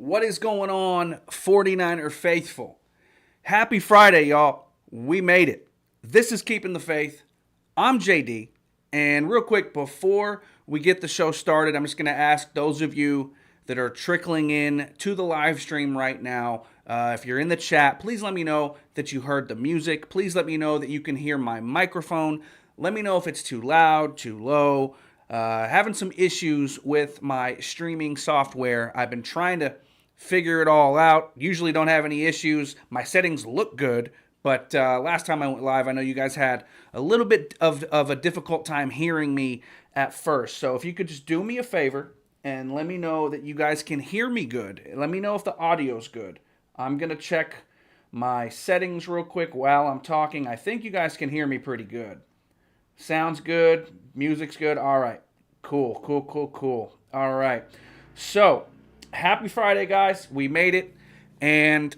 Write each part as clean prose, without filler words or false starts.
What is going on, 49er faithful? Happy Friday, y'all. We made it. This is Keeping the Faith. I'm JD. And real quick, before we get the show started, I'm just going to ask those of you that are trickling in to the live stream right now, if you're in the chat, please let me know that you heard the music. Please let me know that you can hear my microphone. Let me know if it's too loud, too low. Having some issues with my streaming software. I've been trying to figure it all out. Usually don't have any issues. My settings look good, but last time I went live, I know you guys had a little bit of a difficult time hearing me at first. So if you could just do me a favor and let me know that you guys can hear me good. Let me know if the audio's good. I'm going to check my settings real quick while I'm talking. I think you guys can hear me pretty good. Sounds good. Music's good. All right. Cool. All right. So, happy Friday, guys. We made it. And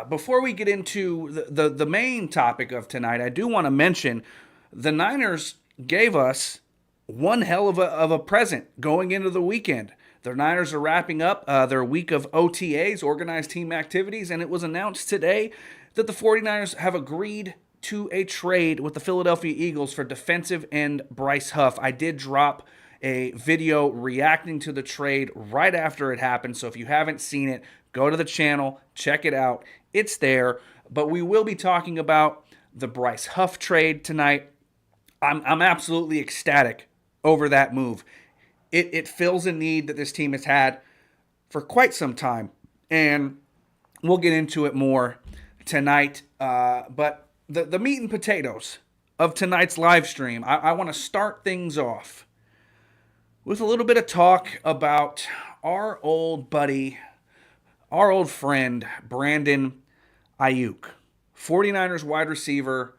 before we get into the main topic of tonight, I do want to mention the Niners gave us one hell of a present going into the weekend. The Niners are wrapping up their week of OTAs, organized team activities, and it was announced today that the 49ers have agreed to a trade with the Philadelphia Eagles for defensive end Bryce Huff. I did drop a video reacting to the trade right after it happened, so if you haven't seen it, go to the channel, check it out. It's there, but we will be talking about the Bryce Huff trade tonight. I'm absolutely ecstatic over that move. It fills a need that this team has had for quite some time, and we'll get into it more tonight. But the meat and potatoes of tonight's live stream, I want to start things off with a little bit of talk about our old buddy, our old friend, Brandon Aiyuk, 49ers wide receiver,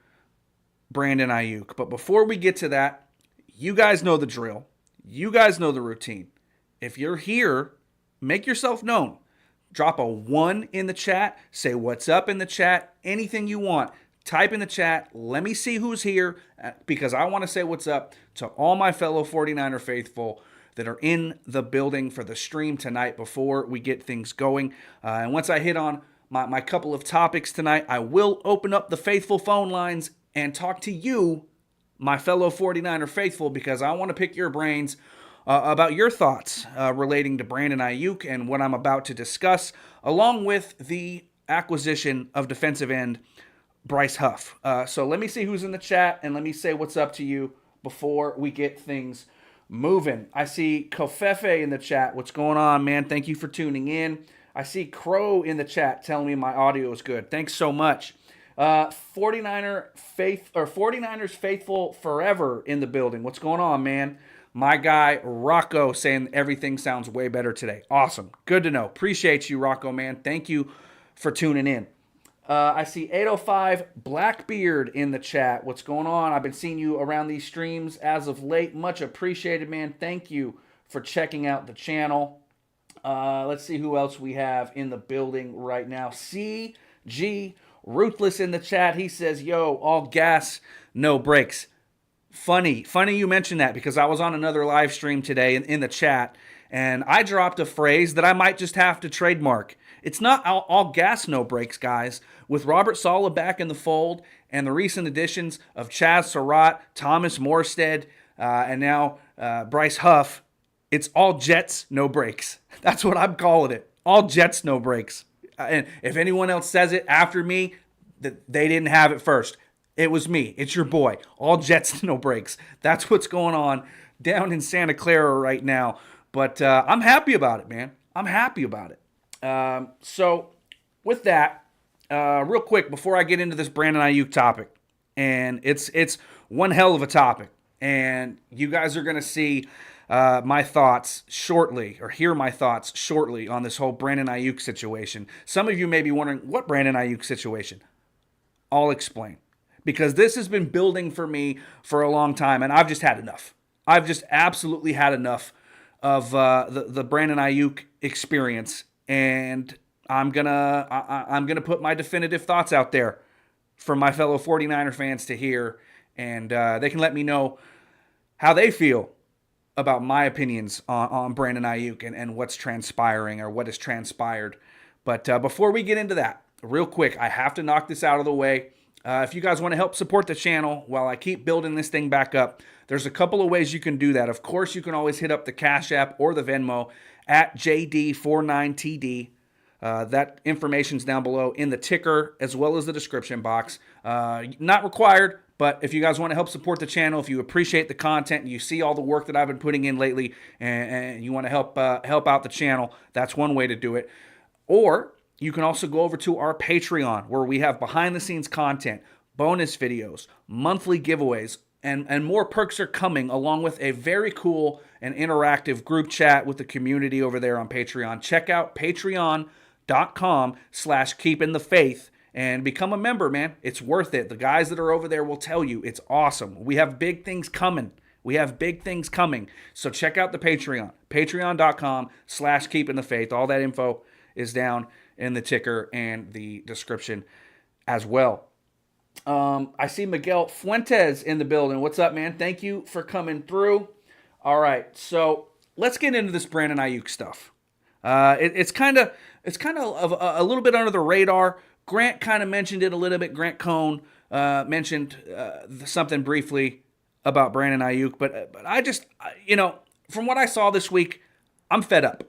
Brandon Aiyuk. But before we get to that, you guys know the drill. You guys know the routine. If you're here, make yourself known. Drop a 1 in the chat. Say what's up in the chat. Anything you want. Type in the chat. Let me see who's here because I want to say what's up to all my fellow 49er faithful that are in the building for the stream tonight before we get things going. And once I hit on my couple of topics tonight, I will open up the faithful phone lines and talk to you, my fellow 49er faithful, because I want to pick your brains about your thoughts relating to Brandon Aiyuk and what I'm about to discuss, along with the acquisition of defensive end Bryce Huff. So let me see who's in the chat, and let me say what's up to you before we get things moving. I see Kofefe in the chat. What's going on, man? Thank you for tuning in. I see Crow in the chat telling me my audio is good. Thanks so much. 49ers faithful forever in the building. What's going on, man? My guy Rocco saying everything sounds way better today. Awesome. Good to know. Appreciate you, Rocco, man. Thank you for tuning in. I see 805 Blackbeard in the chat. What's going on? I've been seeing you around these streams as of late. Much appreciated, man. Thank you for checking out the channel. Let's see who else we have in the building right now. CG Ruthless in the chat. He says, yo, all gas, no brakes. Funny you mentioned that because I was on another live stream today in the chat, and I dropped a phrase that I might just have to trademark. It's not all gas, no brakes, guys. With Robert Saleh back in the fold and the recent additions of Chaz Surratt, Thomas Morstead, and now Bryce Huff, it's all jets, no brakes. That's what I'm calling it. All jets, no brakes. And if anyone else says it after me, that they didn't have it first. It was me. It's your boy. All jets, no brakes. That's what's going on down in Santa Clara right now. But I'm happy about it, man. I'm happy about it. So with that, real quick, before I get into this Brandon Aiyuk topic, and it's one hell of a topic, and you guys are going to see my thoughts shortly, or hear my thoughts shortly on this whole Brandon Aiyuk situation. Some of you may be wondering, what Brandon Aiyuk situation? I'll explain. Because this has been building for me for a long time, and I've just had enough. I've just absolutely had enough of the Brandon Aiyuk experience, and I'm gonna put my definitive thoughts out there for my fellow 49er fans to hear, and they can let me know how they feel about my opinions on Brandon Aiyuk and what's transpiring or what has transpired. But before we get into that, real quick, I have to knock this out of the way. If you guys want to help support the channel while I keep building this thing back up, there's a couple of ways you can do that. Of course, you can always hit up the Cash App or the Venmo at JD49TD. That information's down below in the ticker as well as the description box. Not required, but if you guys want to help support the channel, if you appreciate the content and you see all the work that I've been putting in lately and you want to help out the channel, that's one way to do it. Or you can also go over to our Patreon where we have behind-the-scenes content, bonus videos, monthly giveaways, and more perks are coming, along with a very cool and interactive group chat with the community over there on Patreon. Check out patreon.com/keepinthefaith and become a member, man. It's worth it. The guys that are over there will tell you it's awesome. We have big things coming. So check out the Patreon, patreon.com/keepinthefaith. All that info is down in the ticker and the description as well. I see Miguel Fuentes in the building. What's up, man? Thank you for coming through. All right, so let's get into this Brandon Aiyuk stuff. It's kind of a little bit under the radar. Grant kind of mentioned it a little bit. Grant Cohn mentioned something briefly about Brandon Aiyuk, but I just, from what I saw this week, I'm fed up.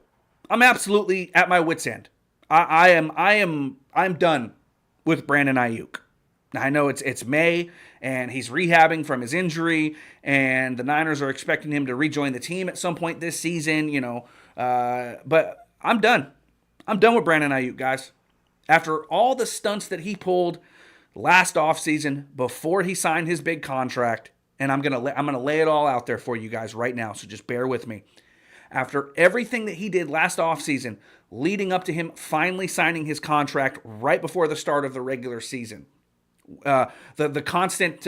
I'm absolutely at my wit's end. I'm done with Brandon Aiyuk. I know it's May, and he's rehabbing from his injury, and the Niners are expecting him to rejoin the team at some point this season, but I'm done. I'm done with Brandon Aiyuk, guys. After all the stunts that he pulled last offseason before he signed his big contract, and I'm gonna lay it all out there for you guys right now, so just bear with me. After everything that he did last offseason, leading up to him finally signing his contract right before the start of the regular season, the constant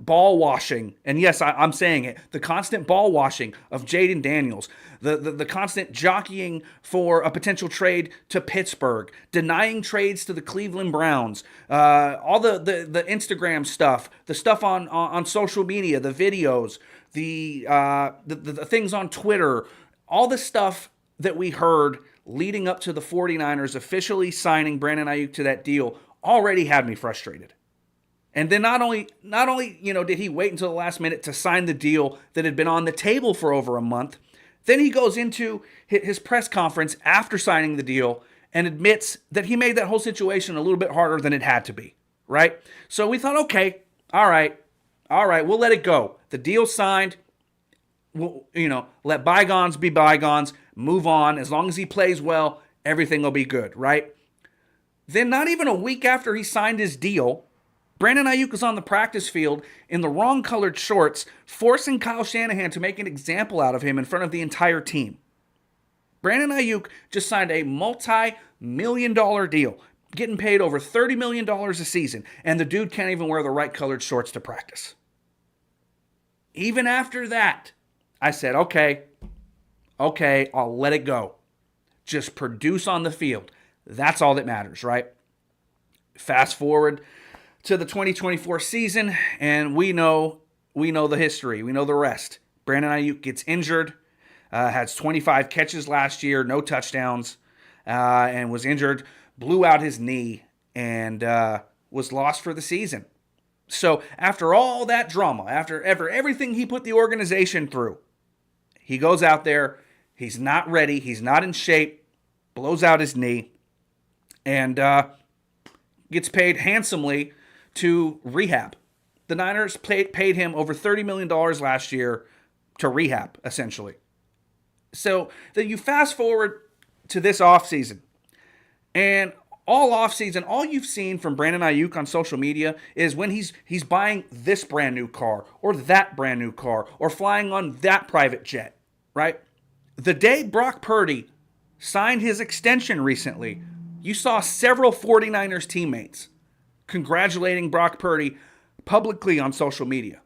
ball washing, and yes, I'm saying it, the constant ball washing of Jaden Daniels, the constant jockeying for a potential trade to Pittsburgh, denying trades to the Cleveland Browns, all the Instagram stuff, the stuff on social media, the videos, the things on Twitter, all the stuff that we heard leading up to the 49ers officially signing Brandon Aiyuk to that deal already had me frustrated. And then not only did he wait until the last minute to sign the deal that had been on the table for over a month, then he goes into his press conference after signing the deal and admits that he made that whole situation a little bit harder than it had to be, right? So we thought, okay, all right, we'll let it go. The deal's signed. We'll, let bygones be bygones, move on. As long as he plays well, everything will be good, right? Then not even a week after he signed his deal, Brandon Aiyuk is on the practice field in the wrong colored shorts, forcing Kyle Shanahan to make an example out of him in front of the entire team. Brandon Aiyuk just signed a multi-million-dollar deal, getting paid over $30 million a season, and the dude can't even wear the right colored shorts to practice. Even after that, I said, okay, I'll let it go. Just produce on the field. That's all that matters, right? Fast forward to the 2024 season, and we know the history. We know the rest. Brandon Aiyuk gets injured, has 25 catches last year, no touchdowns, and was injured, blew out his knee, and was lost for the season. So after all that drama, after everything he put the organization through, he goes out there, he's not ready, he's not in shape, blows out his knee, and gets paid handsomely to rehab. The Niners paid him over $30 million last year to rehab, essentially. So then you fast forward to this offseason, and all offseason, all you've seen from Brandon Aiyuk on social media is when he's buying this brand new car or that brand new car or flying on that private jet, right? The day Brock Purdy signed his extension recently, you saw several 49ers teammates congratulating Brock Purdy publicly on social media.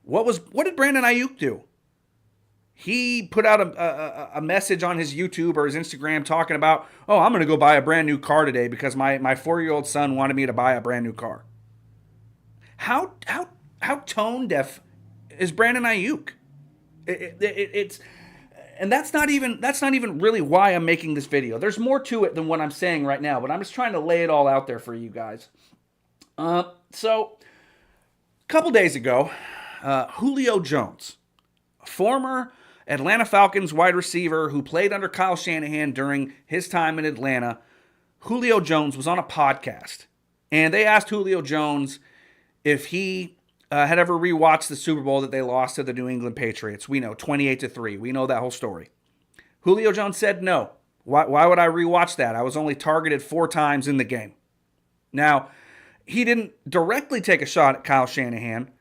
What did Brandon Aiyuk do? He put out a message on his YouTube or his Instagram talking about, oh, I'm going to go buy a brand new car today because my 4-year-old son wanted me to buy a brand new car. How tone deaf is Brandon Aiyuk. It's and that's not even really why I'm making this video. There's more to it than what I'm saying right now, but I'm just trying to lay it all out there for you guys. So a couple days ago, Julio Jones, former Atlanta Falcons wide receiver who played under Kyle Shanahan during his time in Atlanta, Julio Jones was on a podcast, and they asked Julio Jones if he had ever rewatched the Super Bowl that they lost to the New England Patriots. We know, 28-3. We know that whole story. Julio Jones said no. Why would I rewatch that? I was only targeted 4 times in the game. Now, he didn't directly take a shot at Kyle Shanahan,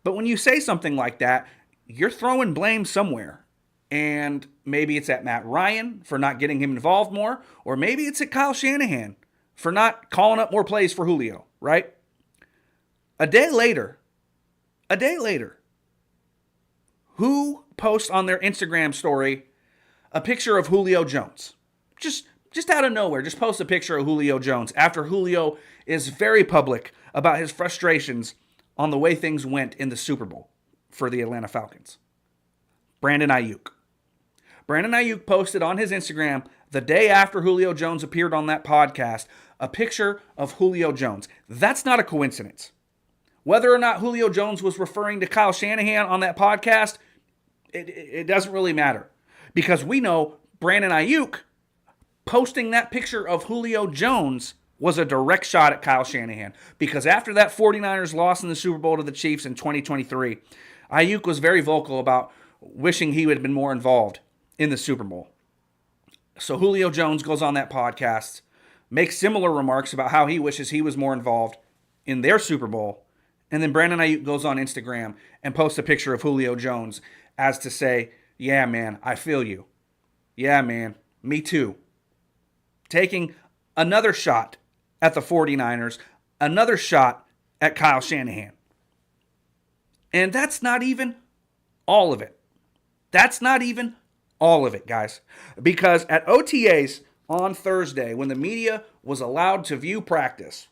but when you say something like that, you're throwing blame somewhere. And maybe it's at Matt Ryan for not getting him involved more, or maybe it's at Kyle Shanahan for not calling up more plays for Julio, right? A day later, who posts on their Instagram story a picture of Julio Jones? Just out of nowhere, just post a picture of Julio Jones after Julio is very public about his frustrations on the way things went in the Super Bowl for the Atlanta Falcons. Brandon Aiyuk. Brandon Aiyuk posted on his Instagram the day after Julio Jones appeared on that podcast a picture of Julio Jones. That's not a coincidence. Whether or not Julio Jones was referring to Kyle Shanahan on that podcast, it doesn't really matter. Because we know Brandon Aiyuk posting that picture of Julio Jones was a direct shot at Kyle Shanahan. Because after that 49ers loss in the Super Bowl to the Chiefs in 2023, Aiyuk was very vocal about wishing he would have been more involved in the Super Bowl. So Julio Jones goes on that podcast, makes similar remarks about how he wishes he was more involved in their Super Bowl. And then Brandon Aiyuk goes on Instagram and posts a picture of Julio Jones as to say, yeah, man, I feel you. Yeah, man, me too. Taking another shot at the 49ers, another shot at Kyle Shanahan. And that's not even all of it. That's not even all of it, guys. Because at OTAs on Thursday, when the media was allowed to view practice,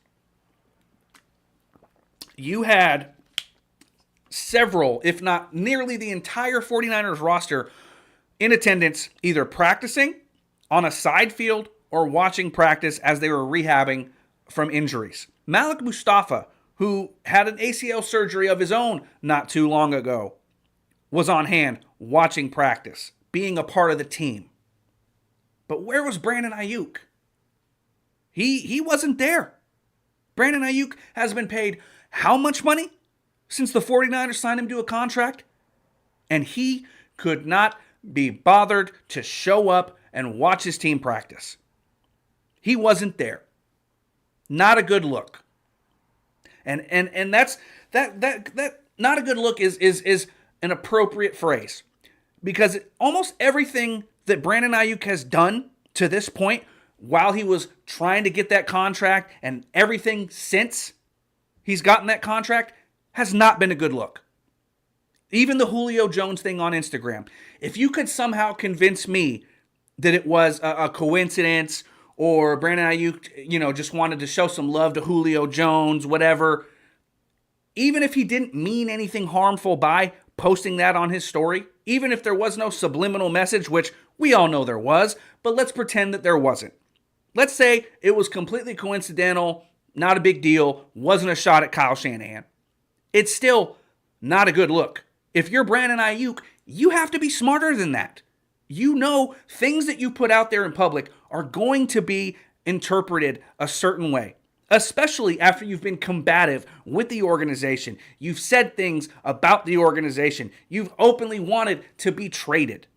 you had several, if not nearly the entire 49ers roster in attendance, either practicing on a side field or watching practice as they were rehabbing from injuries. Malik Mustafa, who had an ACL surgery of his own not too long ago, was on hand watching practice, being a part of the team. But where was Brandon Aiyuk? He wasn't there. Brandon Aiyuk has been paid how much money since the 49ers signed him to a contract? And he could not be bothered to show up and watch his team practice. He wasn't there. Not a good look. And that's that not a good look is an appropriate phrase. Because almost everything that Brandon Aiyuk has done to this point while he was trying to get that contract and everything since he's gotten that contract has not been a good look. Even the Julio Jones thing on Instagram. If you could somehow convince me that it was a coincidence or Brandon Aiyuk, just wanted to show some love to Julio Jones, whatever, even if he didn't mean anything harmful by posting that on his story, even if there was no subliminal message, which we all know there was, but let's pretend that there wasn't. Let's say it was completely coincidental, not a big deal, wasn't a shot at Kyle Shanahan. It's still not a good look. If you're Brandon Aiyuk, you have to be smarter than that. You know things that you put out there in public are going to be interpreted a certain way, especially after you've been combative with the organization. You've said things about the organization. You've openly wanted to be traded.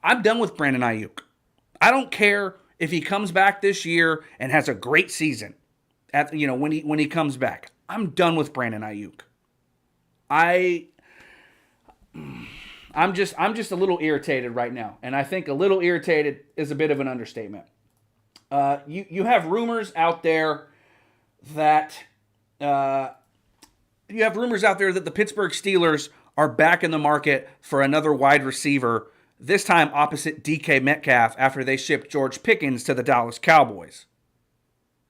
I'm done with Brandon Aiyuk. I don't care if he comes back this year and has a great season when he comes back. I'm done with Brandon Aiyuk. I'm just a little irritated right now, and I think a little irritated is a bit of an understatement. You have rumors out there that the Pittsburgh Steelers are back in the market for another wide receiver, this time opposite DK Metcalf after they shipped George Pickens to the Dallas Cowboys.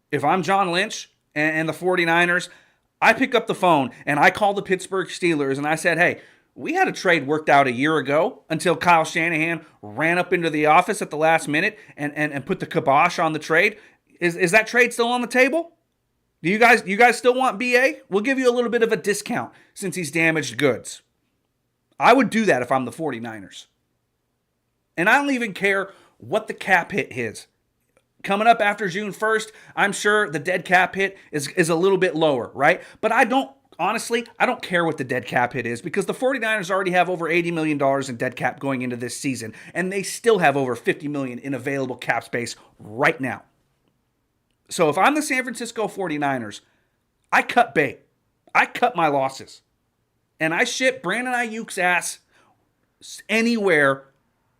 If I'm John Lynch and the 49ers, I pick up the phone and I call the Pittsburgh Steelers and I said, hey, we had a trade worked out a year ago until Kyle Shanahan ran up into the office at the last minute and put the kibosh on the trade. Is that trade still on the table? Do you guys still want BA? We'll give you a little bit of a discount since he's damaged goods. I would do that if I'm the 49ers. And I don't even care what the cap hit is. Coming up after June 1st, I'm sure the dead cap hit is a little bit lower, right? But I don't care what the dead cap hit is because the 49ers already have over $80 million in dead cap going into this season, and they still have over $50 million in available cap space right now. So if I'm the San Francisco 49ers, I cut bait. I cut my losses. And I ship Brandon Aiyuk's ass anywhere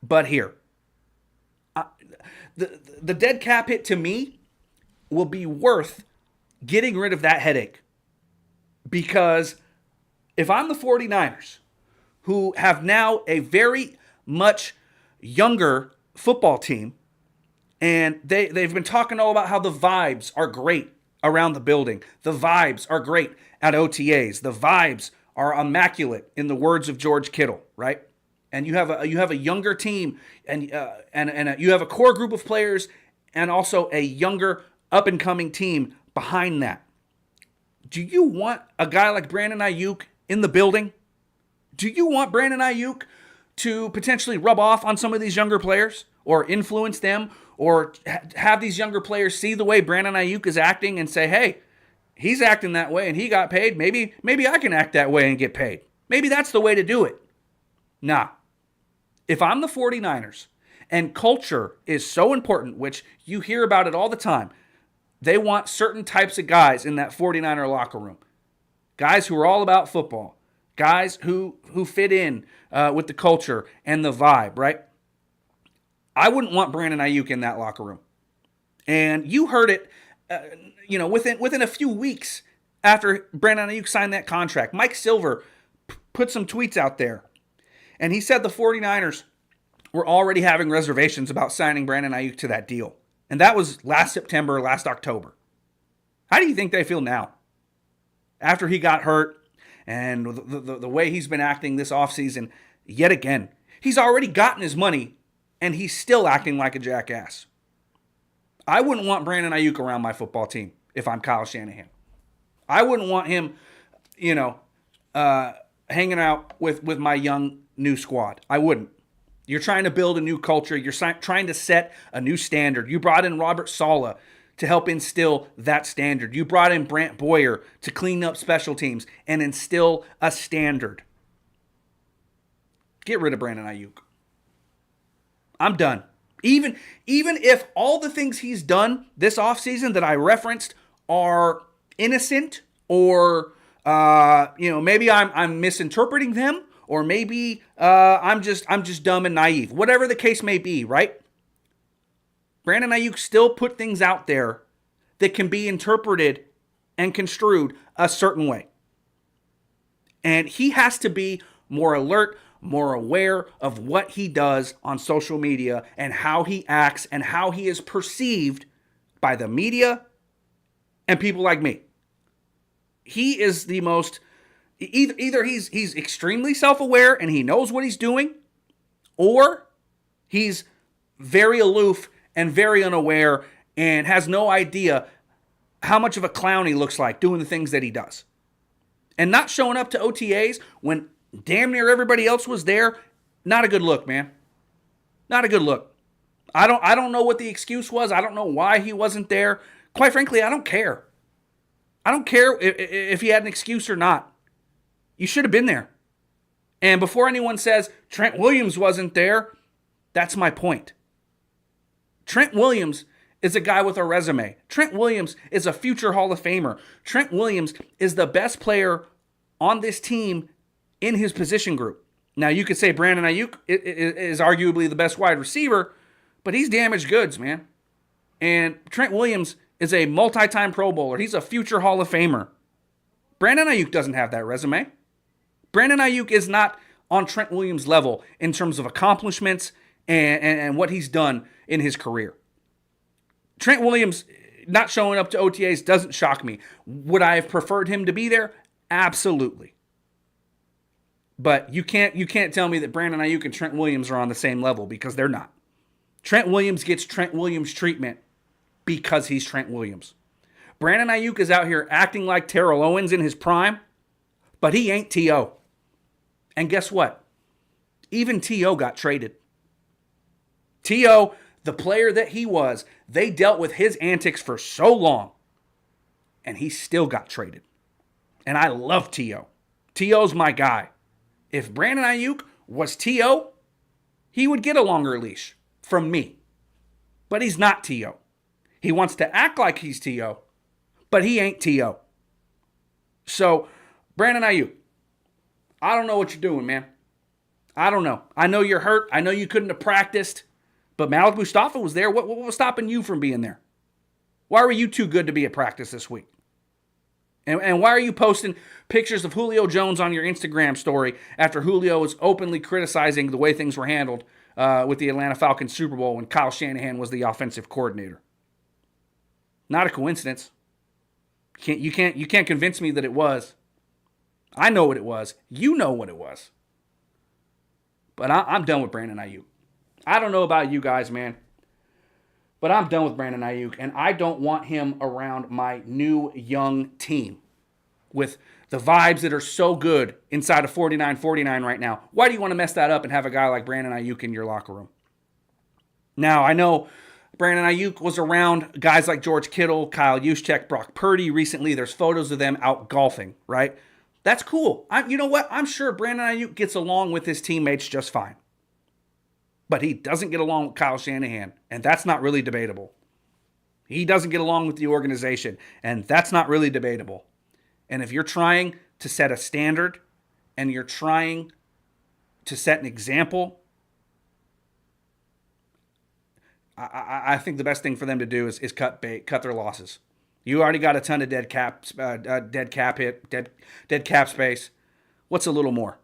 but here. The dead cap hit to me will be worth getting rid of that headache. Because if I'm the 49ers, who have now a very much younger football team, and they've been talking all about how the vibes are great around the building. The vibes are great at OTAs. The vibes are immaculate, in the words of George Kittle, right? And you have a younger team, and you have a core group of players, and also a younger up and coming team behind that. Do you want a guy like Brandon Aiyuk in the building? Do you want Brandon Aiyuk to potentially rub off on some of these younger players or influence them, or have these younger players see the way Brandon Aiyuk is acting and say, hey, he's acting that way and he got paid. Maybe I can act that way and get paid. Maybe that's the way to do it. Nah. If I'm the 49ers and culture is so important, which you hear about it all the time, they want certain types of guys in that 49er locker room. Guys who are all about football. Guys who fit in with the culture and the vibe, right? I wouldn't want Brandon Aiyuk in that locker room. And you heard it, within a few weeks after Brandon Aiyuk signed that contract. Mike Silver put some tweets out there. And he said the 49ers were already having reservations about signing Brandon Aiyuk to that deal. And that was last September, last October. How do you think they feel now? After he got hurt and the way he's been acting this offseason, yet again, he's already gotten his money and he's still acting like a jackass. I wouldn't want Brandon Aiyuk around my football team if I'm Kyle Shanahan. I wouldn't want him, hanging out with my young new squad. I wouldn't. You're trying to build a new culture. You're trying to set a new standard. You brought in Robert Saleh to help instill that standard. You brought in Brant Boyer to clean up special teams and instill a standard. Get rid of Brandon Aiyuk. I'm done. Even if all the things he's done this offseason that I referenced are innocent, or maybe I'm misinterpreting them, or maybe I'm just dumb and naive. Whatever the case may be, right? Brandon Aiyuk still put things out there that can be interpreted and construed a certain way. And he has to be more alert, more aware of what he does on social media and how he acts and how he is perceived by the media and people like me. He is the most, either he's extremely self-aware and he knows what he's doing, or he's very aloof and very unaware and has no idea how much of a clown he looks like doing the things that he does. And not showing up to OTAs when damn near everybody else was there, not a good look, man. Not a good look. I don't know what the excuse was. I don't know why he wasn't there. Quite frankly, I don't care. I don't care if he had an excuse or not. You should have been there. And before anyone says Trent Williams wasn't there, that's my point. Trent Williams is a guy with a resume. Trent Williams is a future Hall of Famer. Trent Williams is the best player on this team in his position group. Now, you could say Brandon Aiyuk is arguably the best wide receiver, but he's damaged goods, man. And Trent Williams is a multi-time Pro Bowler. He's a future Hall of Famer. Brandon Aiyuk doesn't have that resume. Brandon Aiyuk is not on Trent Williams' level in terms of accomplishments and what he's done in his career. Trent Williams not showing up to OTAs doesn't shock me. Would I have preferred him to be there? Absolutely. But you can't tell me that Brandon Aiyuk and Trent Williams are on the same level, because they're not. Trent Williams gets Trent Williams treatment because he's Trent Williams. Brandon Aiyuk is out here acting like Terrell Owens in his prime, but he ain't T.O. And guess what? Even T.O. got traded. T.O., the player that he was, they dealt with his antics for so long, and he still got traded. And I love T.O. T.O.'s my guy. If Brandon Aiyuk was T.O., he would get a longer leash from me. But he's not T.O. He wants to act like he's T.O., but he ain't T.O. So, Brandon Aiyuk, I don't know what you're doing, man. I don't know. I know you're hurt. I know you couldn't have practiced. But Malik Mustafa was there. What was stopping you from being there? Why were you too good to be at practice this week? And why are you posting pictures of Julio Jones on your Instagram story after Julio was openly criticizing the way things were handled with the Atlanta Falcons Super Bowl when Kyle Shanahan was the offensive coordinator? Not a coincidence. You can't convince me that it was. I know what it was. You know what it was. But I'm done with Brandon Aiyuk. I don't know about you guys, man, but I'm done with Brandon Aiyuk, and I don't want him around my new young team with the vibes that are so good inside of 49-49 right now. Why do you want to mess that up and have a guy like Brandon Aiyuk in your locker room? Now, I know Brandon Aiyuk was around guys like George Kittle, Kyle Juszczyk, Brock Purdy recently. There's photos of them out golfing, right? That's cool. You know what? I'm sure Brandon Aiyuk gets along with his teammates just fine. But he doesn't get along with Kyle Shanahan, and that's not really debatable. He doesn't get along with the organization, and that's not really debatable. And if you're trying to set a standard and you're trying to set an example, I think the best thing for them to do is cut bait, cut their losses. You already got a ton of dead cap space. What's a little more?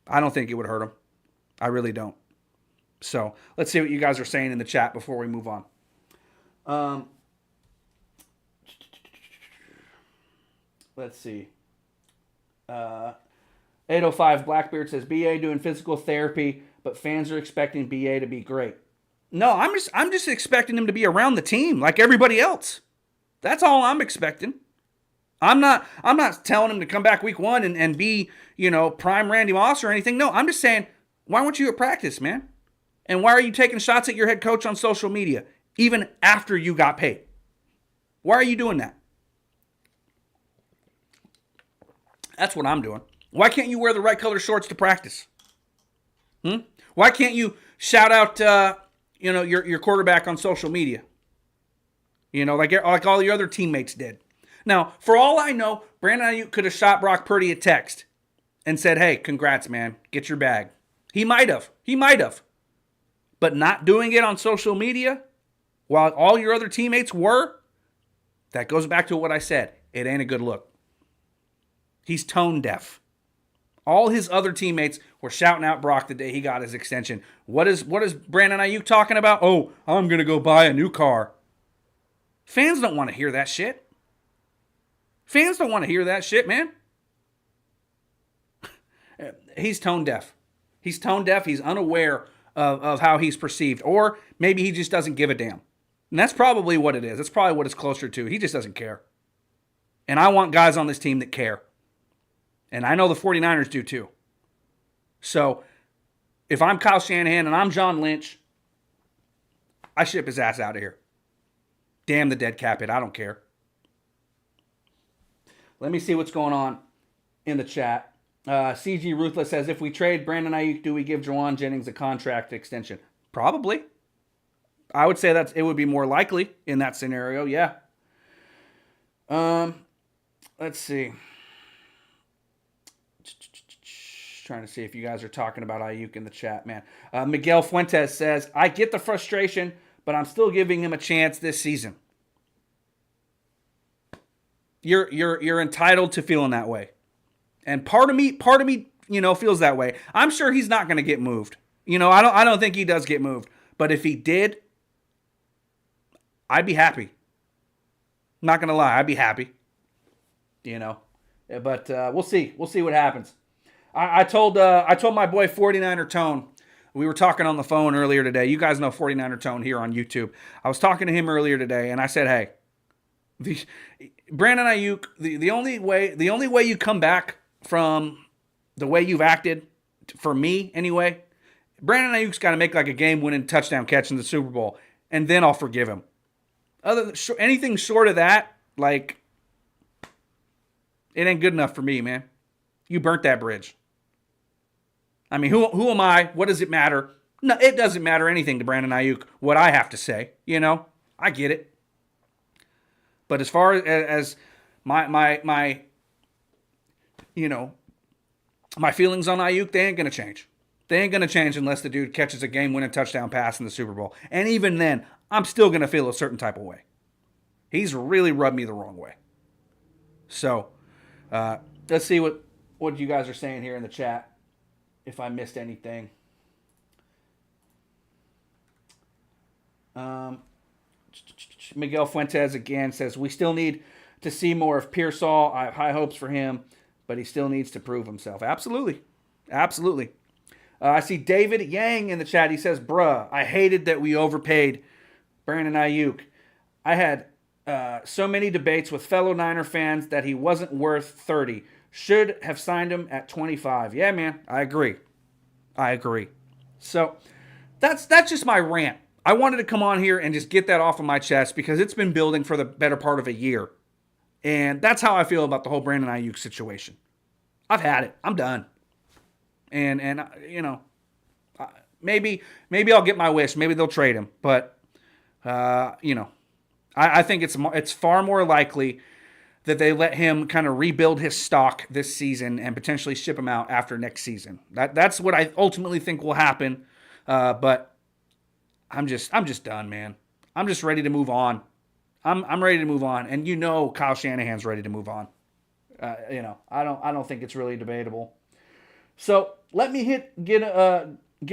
I don't think it would hurt them. I really don't. So let's see what you guys are saying in the chat before we move on. 805 Blackbeard says BA doing physical therapy, but fans are expecting BA to be great. No, I'm just expecting him to be around the team like everybody else. That's all I'm expecting. I'm not telling him to come back week one and be, prime Randy Moss or anything. No, I'm just saying, why weren't you at practice, man? And why are you taking shots at your head coach on social media, even after you got paid? Why are you doing that? That's what I'm doing. Why can't you wear the right color shorts to practice? Why can't you shout out, your quarterback on social media? Like all your other teammates did. Now, for all I know, Brandon Aiyuk could have shot Brock Purdy a text and said, hey, congrats, man. Get your bag. He might have. But not doing it on social media while all your other teammates were, that goes back to what I said. It ain't a good look. He's tone deaf. All his other teammates were shouting out Brock the day he got his extension. What is Brandon Aiyuk talking about? Oh, I'm going to go buy a new car. Fans don't want to hear that shit. Fans don't want to hear that shit, man. He's tone deaf. He's unaware of how he's perceived. Or maybe he just doesn't give a damn. And that's probably what it is. That's probably what it's closer to. He just doesn't care. And I want guys on this team that care. And I know the 49ers do too. So if I'm Kyle Shanahan and I'm John Lynch, I ship his ass out of here. Damn the dead cap hit. I don't care. Let me see what's going on in the chat. CG Ruthless says, if we trade Brandon Aiyuk, do we give Juwan Jennings a contract extension? Probably. I would say it would be more likely in that scenario, yeah. Let's see. Trying to see if you guys are talking about Aiyuk in the chat, man. Miguel Fuentes says, I get the frustration, but I'm still giving him a chance this season. You're entitled to feeling that way. And part of me, feels that way. I'm sure he's not going to get moved. I don't think he does get moved. But if he did, I'd be happy. Not going to lie. I'd be happy. But we'll see. We'll see what happens. I told my boy 49er Tone, we were talking on the phone earlier today. You guys know 49er Tone here on YouTube. I was talking to him earlier today, and I said, hey, Brandon Aiyuk, the only way you come back from the way you've acted, for me anyway, Brandon Aiyuk's got to make like a game-winning touchdown catch in the Super Bowl, and then I'll forgive him. Anything short of that, like, it ain't good enough for me, man. You burnt that bridge. I mean, who am I? What does it matter? No, it doesn't matter anything to Brandon Aiyuk what I have to say. I get it. But as far as my feelings on Aiyuk, they ain't gonna change. They ain't gonna change unless the dude catches a game-winning touchdown pass in the Super Bowl. And even then, I'm still gonna feel a certain type of way. He's really rubbed me the wrong way. So, let's see what you guys are saying here in the chat. If I missed anything. Miguel Fuentes again says, we still need to see more of Pearsall. I have high hopes for him, but he still needs to prove himself. Absolutely. Absolutely. I see David Yang in the chat. He says, bruh, I hated that we overpaid Brandon Aiyuk. I had so many debates with fellow Niner fans that he wasn't worth 30. Should have signed him at 25. Yeah, man, I agree. So that's just my rant. I wanted to come on here and just get that off of my chest because it's been building for the better part of a year. And that's how I feel about the whole Brandon Aiyuk situation. I've had it. I'm done. And maybe I'll get my wish. Maybe they'll trade him. But, I think it's far more likely that they let him kind of rebuild his stock this season and potentially ship him out after next season. That's what I ultimately think will happen. But I'm just done, man. I'm just ready to move on. I'm ready to move on, and Kyle Shanahan's ready to move on. I don't think it's really debatable. So let me get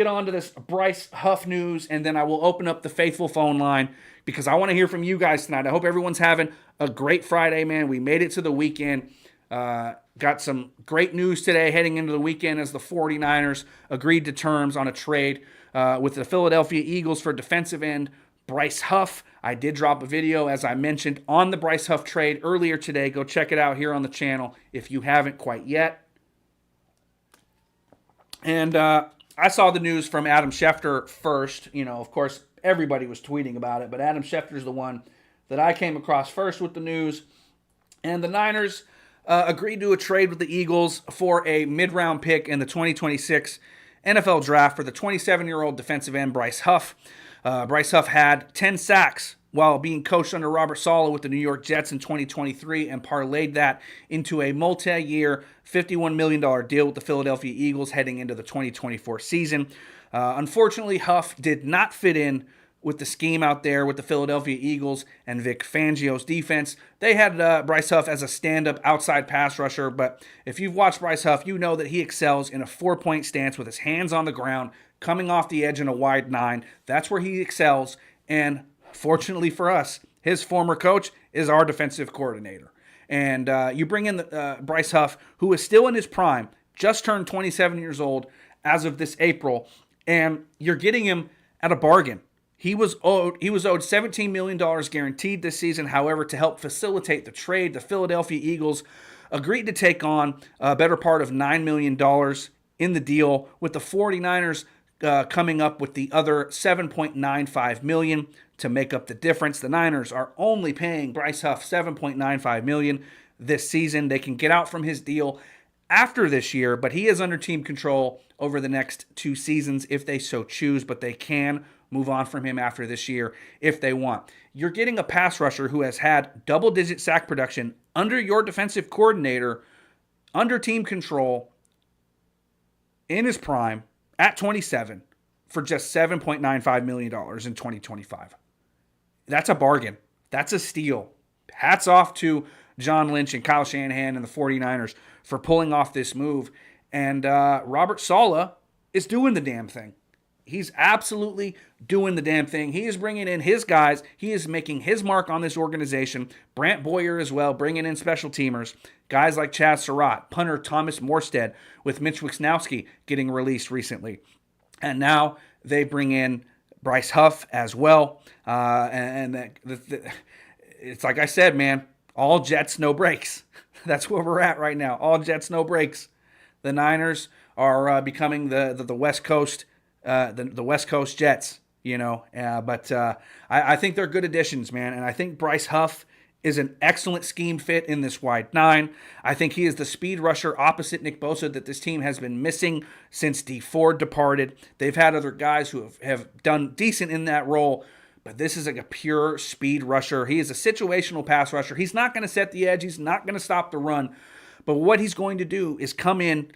on to this Bryce Huff news, and then I will open up the faithful phone line because I want to hear from you guys tonight. I hope everyone's having a great Friday, man. We made it to the weekend. Got some great news today heading into the weekend as the 49ers agreed to terms on a trade with the Philadelphia Eagles for defensive end Bryce Huff. I did drop a video, as I mentioned, on the Bryce Huff trade earlier today. Go check it out here on the channel if you haven't quite yet. And I saw the news from Adam Schefter first. Of course, everybody was tweeting about it, but Adam Schefter's the one that I came across first with the news. And the Niners agreed to a trade with the Eagles for a mid-round pick in the 2026 NFL Draft for the 27-year-old defensive end Bryce Huff. Bryce Huff had 10 sacks while being coached under Robert Saleh with the New York Jets in 2023 and parlayed that into a multi-year $51 million deal with the Philadelphia Eagles heading into the 2024 season. Unfortunately, Huff did not fit in with the scheme out there with the Philadelphia Eagles and Vic Fangio's defense. They had Bryce Huff as a stand-up outside pass rusher, but if you've watched Bryce Huff, you know that he excels in a four-point stance with his hands on the ground, coming off the edge in a wide nine. That's where he excels, and fortunately for us, his former coach is our defensive coordinator. And you bring in Bryce Huff, who is still in his prime, just turned 27 years old as of this April, and you're getting him at a bargain. He was owed $17 million guaranteed this season. However, to help facilitate the trade, the Philadelphia Eagles agreed to take on a better part of $9 million in the deal, with the 49ers coming up with the other $7.95 million to make up the difference. The Niners are only paying Bryce Huff $7.95 million this season. They can get out from his deal after this year, but he is under team control over the next 2 seasons if they so choose, but they can move on from him after this year if they want. You're getting a pass rusher who has had double-digit sack production under your defensive coordinator, under team control, in his prime, at 27, for just $7.95 million in 2025. That's a bargain. That's a steal. Hats off to John Lynch and Kyle Shanahan and the 49ers for pulling off this move. And Robert Saleh is doing the damn thing. He's absolutely doing the damn thing. He is bringing in his guys. He is making his mark on this organization. Brant Boyer as well, bringing in special teamers. Guys like Chaz Surratt, punter Thomas Morstead, with Mitch Wisnowski getting released recently. And now they bring in Bryce Huff as well. It's like I said, man, all Jets, no breaks. That's where we're at right now. All Jets, no breaks. The Niners are becoming the West Coast the West Coast Jets, but I think they're good additions, man. And I think Bryce Huff is an excellent scheme fit in this wide nine. I think he is the speed rusher opposite Nick Bosa that this team has been missing since D Ford departed. They've had other guys who have done decent in that role, but this is like a pure speed rusher. He is a situational pass rusher. He's not going to set the edge. He's not going to stop the run. But what he's going to do is come in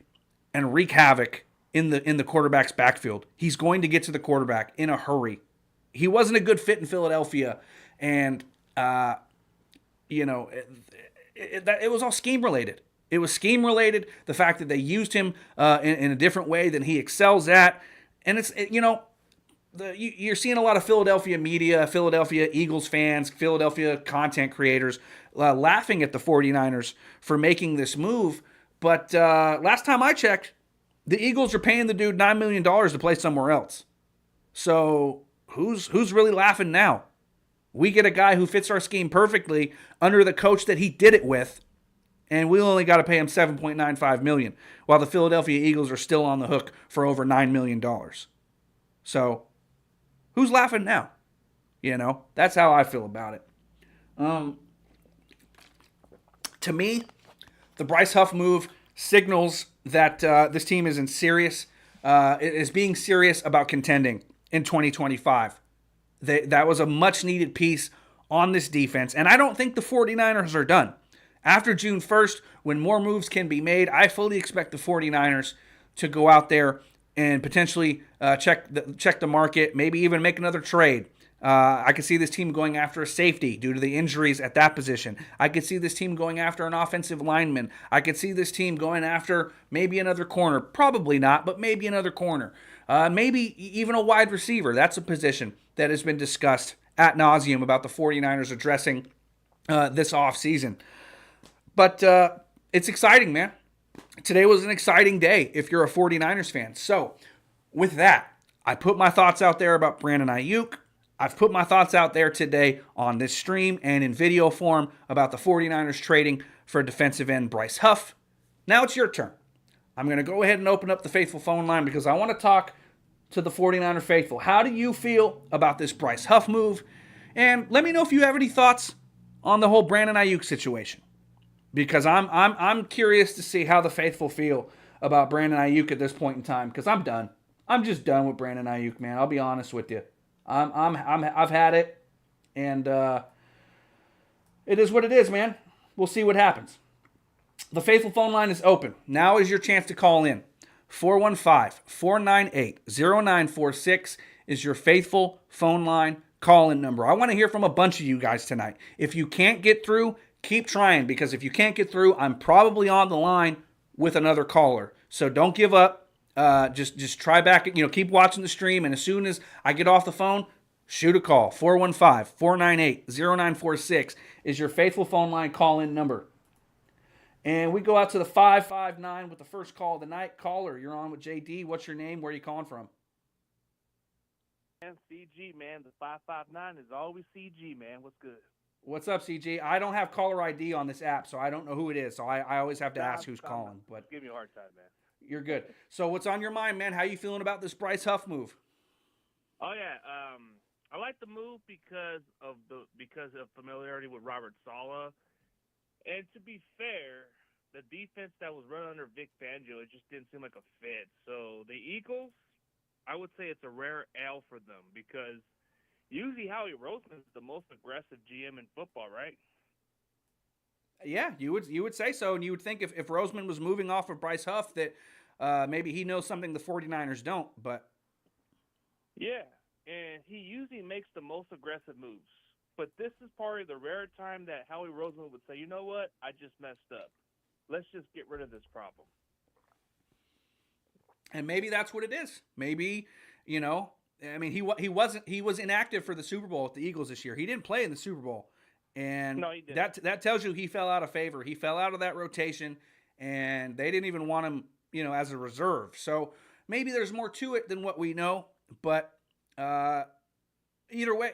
and wreak havoc in the quarterback's backfield. He's going to get to the quarterback in a hurry. He wasn't a good fit in Philadelphia, and it was all scheme related. It was scheme related. The fact that they used him in a different way than he excels at, and you're seeing a lot of Philadelphia media, Philadelphia Eagles fans, Philadelphia content creators laughing at the 49ers for making this move. But last time I checked, the Eagles are paying the dude $9 million to play somewhere else. So who's really laughing now? We get a guy who fits our scheme perfectly under the coach that he did it with, and we only got to pay him $7.95 million, while the Philadelphia Eagles are still on the hook for over $9 million. So who's laughing now? That's how I feel about it. To me, the Bryce Huff move signals that this team is being serious about contending in 2025. That was a much-needed piece on this defense, and I don't think the 49ers are done. After June 1st, when more moves can be made, I fully expect the 49ers to go out there and potentially check the market, maybe even make another trade. I could see this team going after a safety due to the injuries at that position. I could see this team going after an offensive lineman. I could see this team going after maybe another corner. Probably not, but maybe another corner. Maybe even a wide receiver. That's a position that has been discussed ad nauseum about the 49ers addressing this offseason. But it's exciting, man. Today was an exciting day if you're a 49ers fan. So with that, I put my thoughts out there about Brandon Aiyuk. I've put my thoughts out there today on this stream and in video form about the 49ers trading for defensive end Bryce Huff. Now it's your turn. I'm going to go ahead and open up the faithful phone line because I want to talk to the 49er faithful. How do you feel about this Bryce Huff move? And let me know if you have any thoughts on the whole Brandon Aiyuk situation, because I'm curious to see how the faithful feel about Brandon Aiyuk at this point in time, because I'm done. I'm just done with Brandon Aiyuk, man. I'll be honest with you. I've had it, and it is what it is, man. We'll see what happens. The faithful phone line is open. Now is your chance to call in. 415-498-0946 is your faithful phone line call-in number. I want to hear from a bunch of you guys tonight. If you can't get through, keep trying, because if you can't get through, I'm probably on the line with another caller. So don't give up. Just try back, keep watching the stream, and as soon as I get off the phone, shoot a call. 415-498-0946 is your faithful phone line call-in number. And we go out to the 559 with the first call of the night. Caller, you're on with JD. What's your name? Where are you calling from? Man, CG, man. The 559 is always CG, man. What's good? What's up, CG? I don't have caller ID on this app, so I don't know who it is. So I always have to ask who's calling. But give me a hard time, man. You're good. So what's on your mind, man? How you feeling about this Bryce Huff move? Oh yeah, I like the move because of familiarity with Robert Saleh, and to be fair, the defense that was run under Vic Fangio, it just didn't seem like a fit. So the Eagles, I would say it's a rare L for them, because usually Howie Roseman is the most aggressive GM in football, right? Yeah, you would say so, and you would think if Roseman was moving off of Bryce Huff that maybe he knows something the 49ers don't, but... Yeah, and he usually makes the most aggressive moves. But this is probably the rare time that Howie Roseman would say, you know what, I just messed up. Let's just get rid of this problem. And maybe that's what it is. Maybe You know, I mean, he was inactive for the Super Bowl with the Eagles this year. He didn't play in the Super Bowl, and No, he didn't. that tells you he fell out of favor. He fell out of that rotation, and they didn't even want him, as a reserve. So maybe there's more to it than what we know. But either way,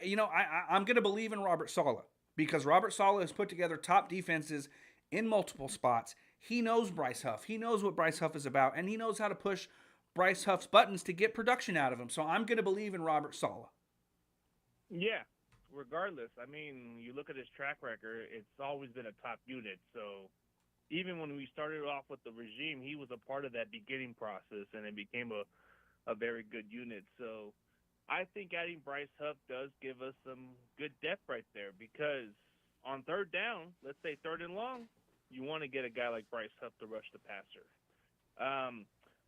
I'm going to believe in Robert Saleh because Robert Saleh has put together top defenses in multiple spots. He knows Bryce Huff. He knows what Bryce Huff is about, and he knows how to push Bryce Huff's buttons to get production out of him. So I'm going to believe in Robert Saleh. Yeah. Regardless, I mean, you look at his track record, it's always been a top unit. So even when we started off with the regime, he was a part of that beginning process, and it became a very good unit. So I think adding Bryce Huff does give us some good depth right there because on third down, let's say third and long, you want to get a guy like Bryce Huff to rush the passer.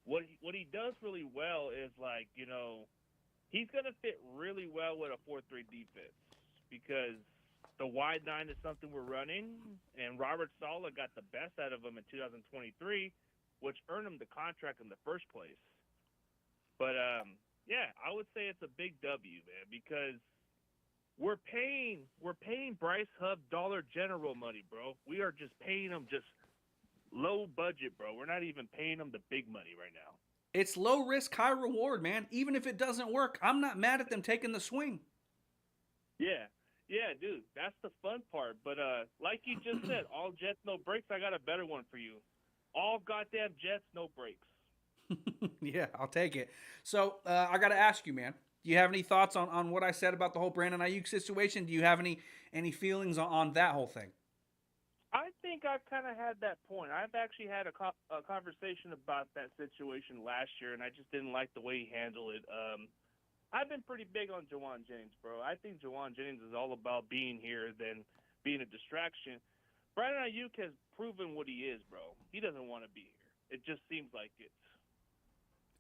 What he does really well is he's going to fit really well with a 4-3 defense because the wide nine is something we're running, and Robert Saleh got the best out of him in 2023, which earned him the contract in the first place. But, yeah, I would say it's a big W, man, because we're paying Bryce Huff Dollar General money, bro. We are just paying him just low budget, bro. We're not even paying him the big money right now. It's low risk, high reward, man. Even if it doesn't work, I'm not mad at them taking the swing. Yeah, dude, that's the fun part. But like you just said, all jets, no brakes. I got a better one for you. All goddamn jets, no brakes. Yeah, I'll take it. So I got to ask you, man. Do you have any thoughts on what I said about the whole Brandon Aiyuk situation? Do you have any feelings on that whole thing? I think I've kind of had that point. I've actually had a conversation about that situation last year, and I just didn't like the way he handled it. I've been pretty big on Juwan Jennings, bro. I think Juwan Jennings is all about being here than being a distraction. Brandon Aiyuk has proven what he is, bro. He doesn't want to be here. It just seems like it.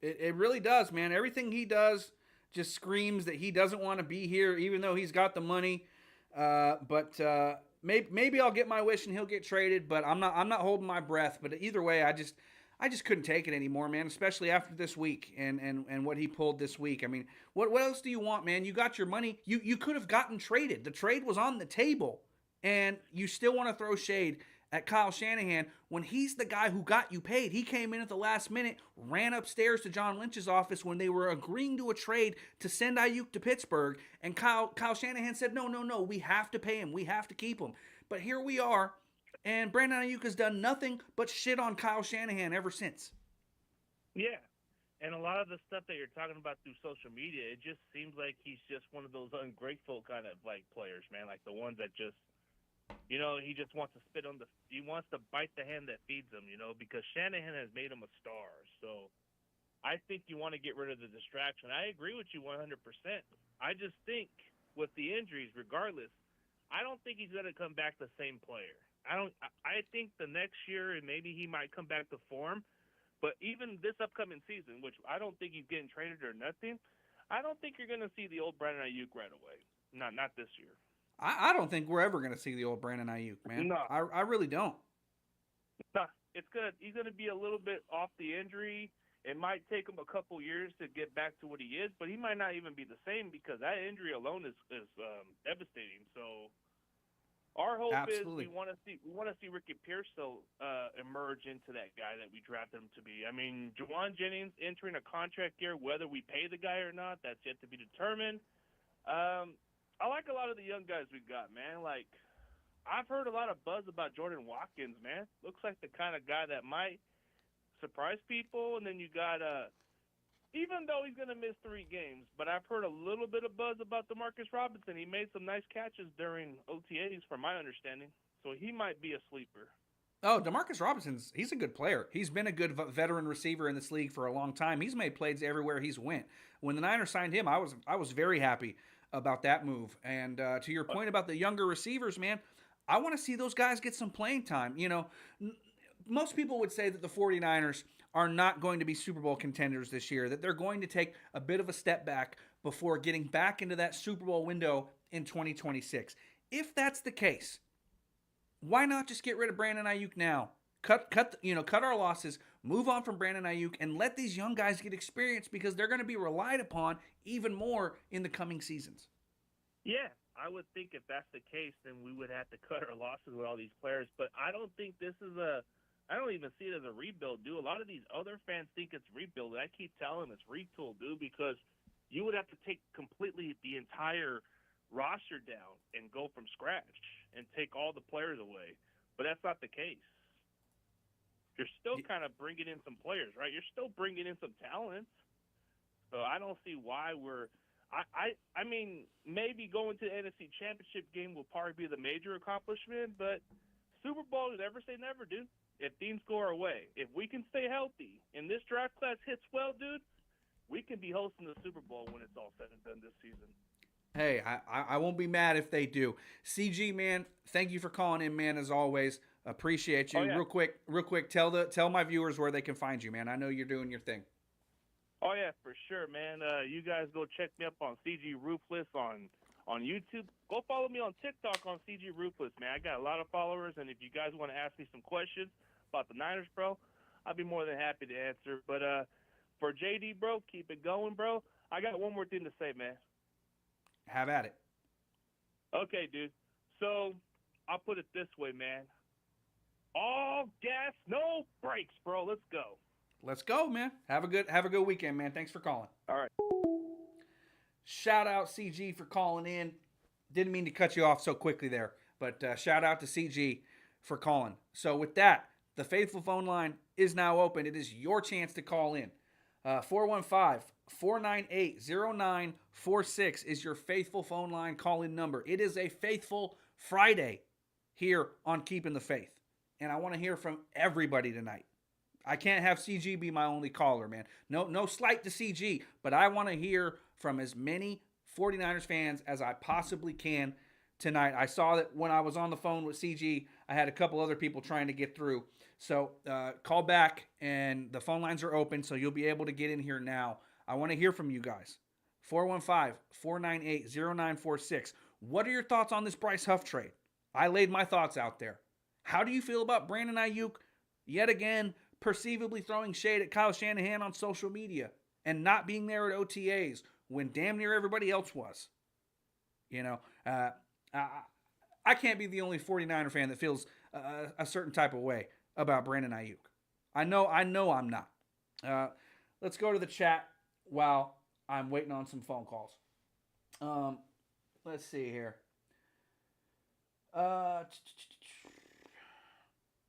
It really does, man. Everything he does just screams that he doesn't want to be here, even though he's got the money. But maybe I'll get my wish and he'll get traded. But I'm not holding my breath. But either way, I just couldn't take it anymore, man. Especially after this week and what he pulled this week. I mean, what else do you want, man? You got your money. You could have gotten traded. The trade was on the table, and you still want to throw shade at Kyle Shanahan when he's the guy who got you paid. He came in at the last minute, ran upstairs to John Lynch's office when they were agreeing to a trade to send Aiyuk to Pittsburgh, and Kyle Shanahan said, no, we have to pay him. We have to keep him. But here we are, and Brandon Aiyuk has done nothing but shit on Kyle Shanahan ever since. Yeah. And a lot of the stuff that you're talking about through social media, it just seems like he's just one of those ungrateful kind of players, man. Like the ones that just, he just wants to he wants to bite the hand that feeds him, because Shanahan has made him a star. So I think you want to get rid of the distraction. I agree with you 100%. I just think with the injuries, regardless, I don't think he's going to come back the same player. I think the next year, and maybe he might come back to form, but even this upcoming season, which I don't think he's getting traded or nothing, I don't think you're going to see the old Brandon Aiyuk right away. Not this year. I don't think we're ever going to see the old Brandon Aiyuk, man. No. I really don't. No, he's going to be a little bit off the injury. It might take him a couple years to get back to what he is, but he might not even be the same because that injury alone is devastating. So our hope Absolutely. is we want to see Ricky Pearsall emerge into that guy that we drafted him to be. I mean, Juwan Jennings entering a contract year, whether we pay the guy or not, that's yet to be determined. I like a lot of the young guys we got, man. Like, I've heard a lot of buzz about Jordan Watkins, man. Looks like the kind of guy that might surprise people. And then you got, even though he's going to miss 3 games, but I've heard a little bit of buzz about DeMarcus Robinson. He made some nice catches during OTAs, from my understanding. So he might be a sleeper. Oh, DeMarcus Robinson's he's a good player. He's been a good veteran receiver in this league for a long time. He's made plays everywhere he's went. When the Niners signed him, I was very happy about that move. And to your point about the younger receivers, man, I want to see those guys get some playing time. Most people would say that the 49ers are not going to be Super Bowl contenders this year, that they're going to take a bit of a step back before getting back into that Super Bowl window in 2026. If that's the case, why not just get rid of Brandon Aiyuk now? Cut our losses, Move on from Brandon Aiyuk and let these young guys get experience because they're going to be relied upon even more in the coming seasons. Yeah, I would think if that's the case, then we would have to cut our losses with all these players. But I don't think this is I don't even see it as a rebuild, dude. A lot of these other fans think it's rebuild. I keep telling them it's retool, dude, because you would have to take completely the entire roster down and go from scratch and take all the players away. But that's not the case. You're still kind of bringing in some players, right? You're still bringing in some talent. So I don't see why we're I mean, maybe going to the NFC Championship game will probably be the major accomplishment, but Super Bowl, never say never, dude. If things go our way, if we can stay healthy and this draft class hits well, dude, we can be hosting the Super Bowl when it's all said and done this season. Hey, I won't be mad if they do. CG, man, thank you for calling in, man, as always. Appreciate you. Oh, yeah. Real quick, tell my viewers where they can find you, man. I know you're doing your thing. Oh, yeah, for sure, man. You guys go check me up on CG Ruthless on YouTube. Go follow me on TikTok on CG Ruthless, man. I got a lot of followers, and if you guys want to ask me some questions about the Niners, bro, I'll be more than happy to answer. But for JD, bro, keep it going, bro. I got one more thing to say, man. Have at it. Okay, dude. So I'll put it this way, man. All gas, no brakes, bro. Let's go. Let's go, man. Have a good weekend, man. Thanks for calling. All right. Shout out CG for calling in. Didn't mean to cut you off so quickly there, but shout out to CG for calling. So with that, the faithful phone line is now open. It is your chance to call in. 415-498-0946 is your faithful phone line call-in number. It is a faithful Friday here on Keeping the Faith. And I want to hear from everybody tonight. I can't have CG be my only caller, man. No slight to CG, but I want to hear from as many 49ers fans as I possibly can tonight. I saw that when I was on the phone with CG, I had a couple other people trying to get through. So call back, and the phone lines are open, so you'll be able to get in here now. I want to hear from you guys. 415-498-0946. What are your thoughts on this Bryce Huff trade? I laid my thoughts out there. How do you feel about Brandon Aiyuk yet again perceivably throwing shade at Kyle Shanahan on social media and not being there at OTAs when damn near everybody else was? You know, I can't be the only 49er fan that feels a certain type of way about Brandon Aiyuk. I know I'm not. Let's go to the chat while I'm waiting on some phone calls. Let's see here.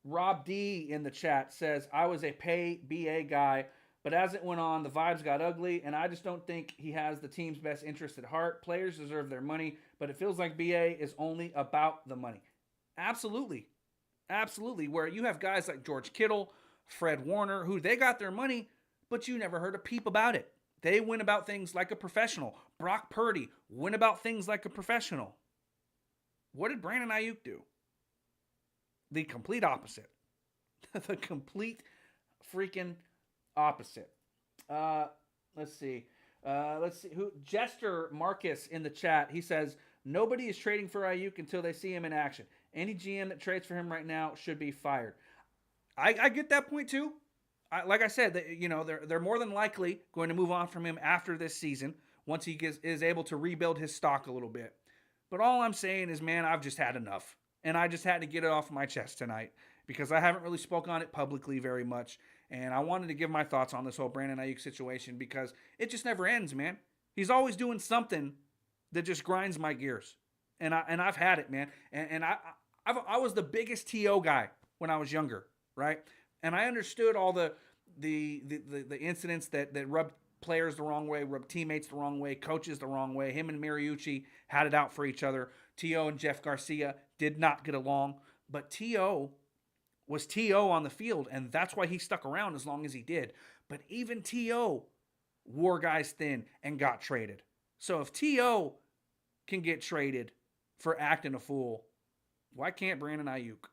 Rob D in the chat says, I was a pay BA guy, but as it went on, the vibes got ugly, and I just don't think he has the team's best interest at heart. Players deserve their money, but it feels like BA is only about the money. Absolutely. Absolutely. Where you have guys like George Kittle, Fred Warner, who they got their money, but you never heard a peep about it. They went about things like a professional. Brock Purdy went about things like a professional. What did Brandon Aiyuk do? The complete opposite. The complete freaking opposite. Let's see. Jester Marcus in the chat, he says, nobody is trading for Aiyuk until they see him in action. Any GM that trades for him right now should be fired. I get that point too. Like I said, they're more than likely going to move on from him after this season once he is able to rebuild his stock a little bit. But all I'm saying is, man, I've just had enough. And I just had to get it off my chest tonight because I haven't really spoke on it publicly very much. And I wanted to give my thoughts on this whole Brandon Aiyuk situation because it just never ends, man. He's always doing something that just grinds my gears. And I've had it, man. And I was the biggest TO guy when I was younger, right? And I understood all the incidents that rubbed players the wrong way, rubbed teammates the wrong way, coaches the wrong way. Him and Mariucci had it out for each other. T.O. and Jeff Garcia did not get along, but T.O. was T.O. on the field, and that's why he stuck around as long as he did. But even T.O. wore guys thin and got traded. So if T.O. can get traded for acting a fool, why can't Brandon Aiyuk?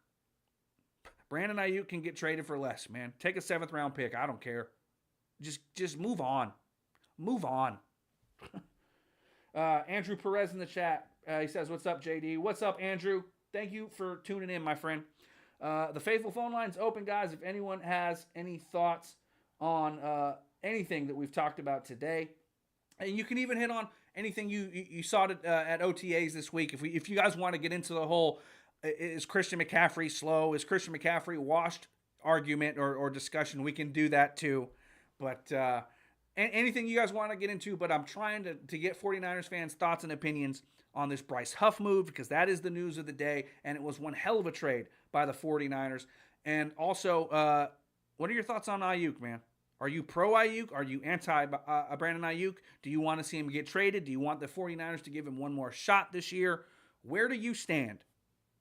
Brandon Aiyuk can get traded for less, man. Take a 7th round pick. I don't care. Just move on. Move on. Andrew Perez in the chat. He says, what's up, JD? What's up, Andrew? Thank you for tuning in, my friend. The faithful phone line's open, guys. If anyone has any thoughts on anything that we've talked about today, and you can even hit on anything you saw at OTAs this week. If you guys want to get into the whole is Christian McCaffrey slow, is Christian McCaffrey washed argument or discussion, we can do that too. But anything you guys want to get into, but I'm trying to get 49ers fans' thoughts and opinions on this Bryce Huff move, because that is the news of the day, and it was one hell of a trade by the 49ers. And also, what are your thoughts on Aiyuk, man? Are you pro Aiyuk? Are you anti Brandon Aiyuk? Do you want to see him get traded? Do you want the 49ers to give him one more shot this year? Where do you stand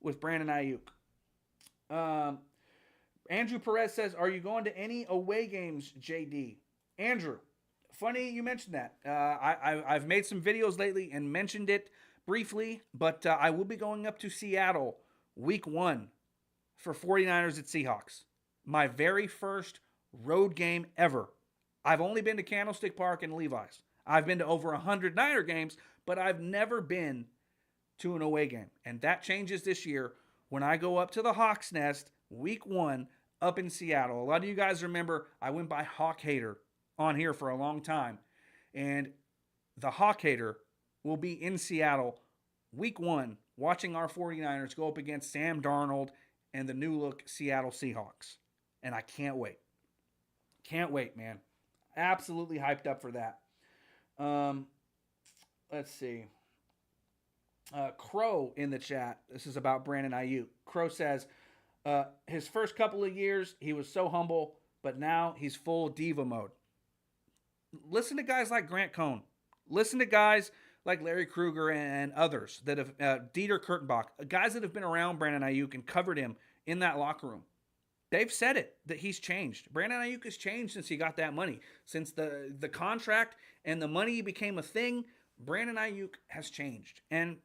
with Brandon Aiyuk? Andrew Perez says, are you going to any away games, JD? Andrew, funny you mentioned that. I've made some videos lately and mentioned it briefly, but I will be going up to Seattle week 1 for 49ers at Seahawks. My very first road game ever. I've only been to Candlestick Park and Levi's. I've been to over 100 Niner games, but I've never been to an away game. And that changes this year when I go up to the Hawks Nest week 1 up in Seattle. A lot of you guys remember I went by Hawk Hater on here for a long time. And the Hawk Hater will be in Seattle week 1 watching our 49ers go up against Sam Darnold and the new look Seattle Seahawks. And I can't wait. Can't wait, man. Absolutely hyped up for that. Let's see. Crow in the chat. This is about Brandon Aiyuk. Crow says, his first couple of years, he was so humble, but now he's full diva mode. Listen to guys like Grant Cohn. Listen to guys like Larry Krueger and others that have, Dieter Kurtenbach, guys that have been around Brandon Aiyuk and covered him in that locker room. They've said it, that he's changed. Brandon Aiyuk has changed since he got that money. Since the contract and the money became a thing, Brandon Aiyuk has changed. And,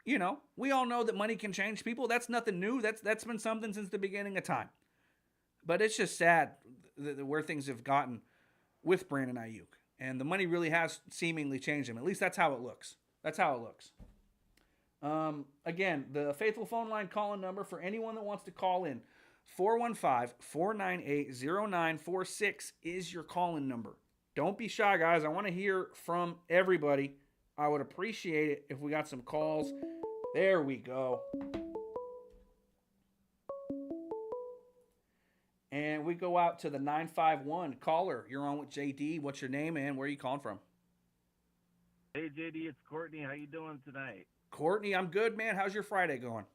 you know, we all know that money can change people. That's nothing new. That's been something since the beginning of time. But it's just sad where things have gotten with Brandon Aiyuk. And the money really has seemingly changed him. At least that's how it looks. That's how it looks. Again, the faithful phone line call-in number for anyone that wants to call in, 415-498-0946 is your call-in number. Don't be shy, guys. I want to hear from everybody. I would appreciate it if we got some calls. There we go. And we go out to the 951 caller. You're on with JD. What's your name and where are you calling from? Hey, JD, it's Courtney. How you doing tonight? Courtney, I'm good, man. How's your Friday going?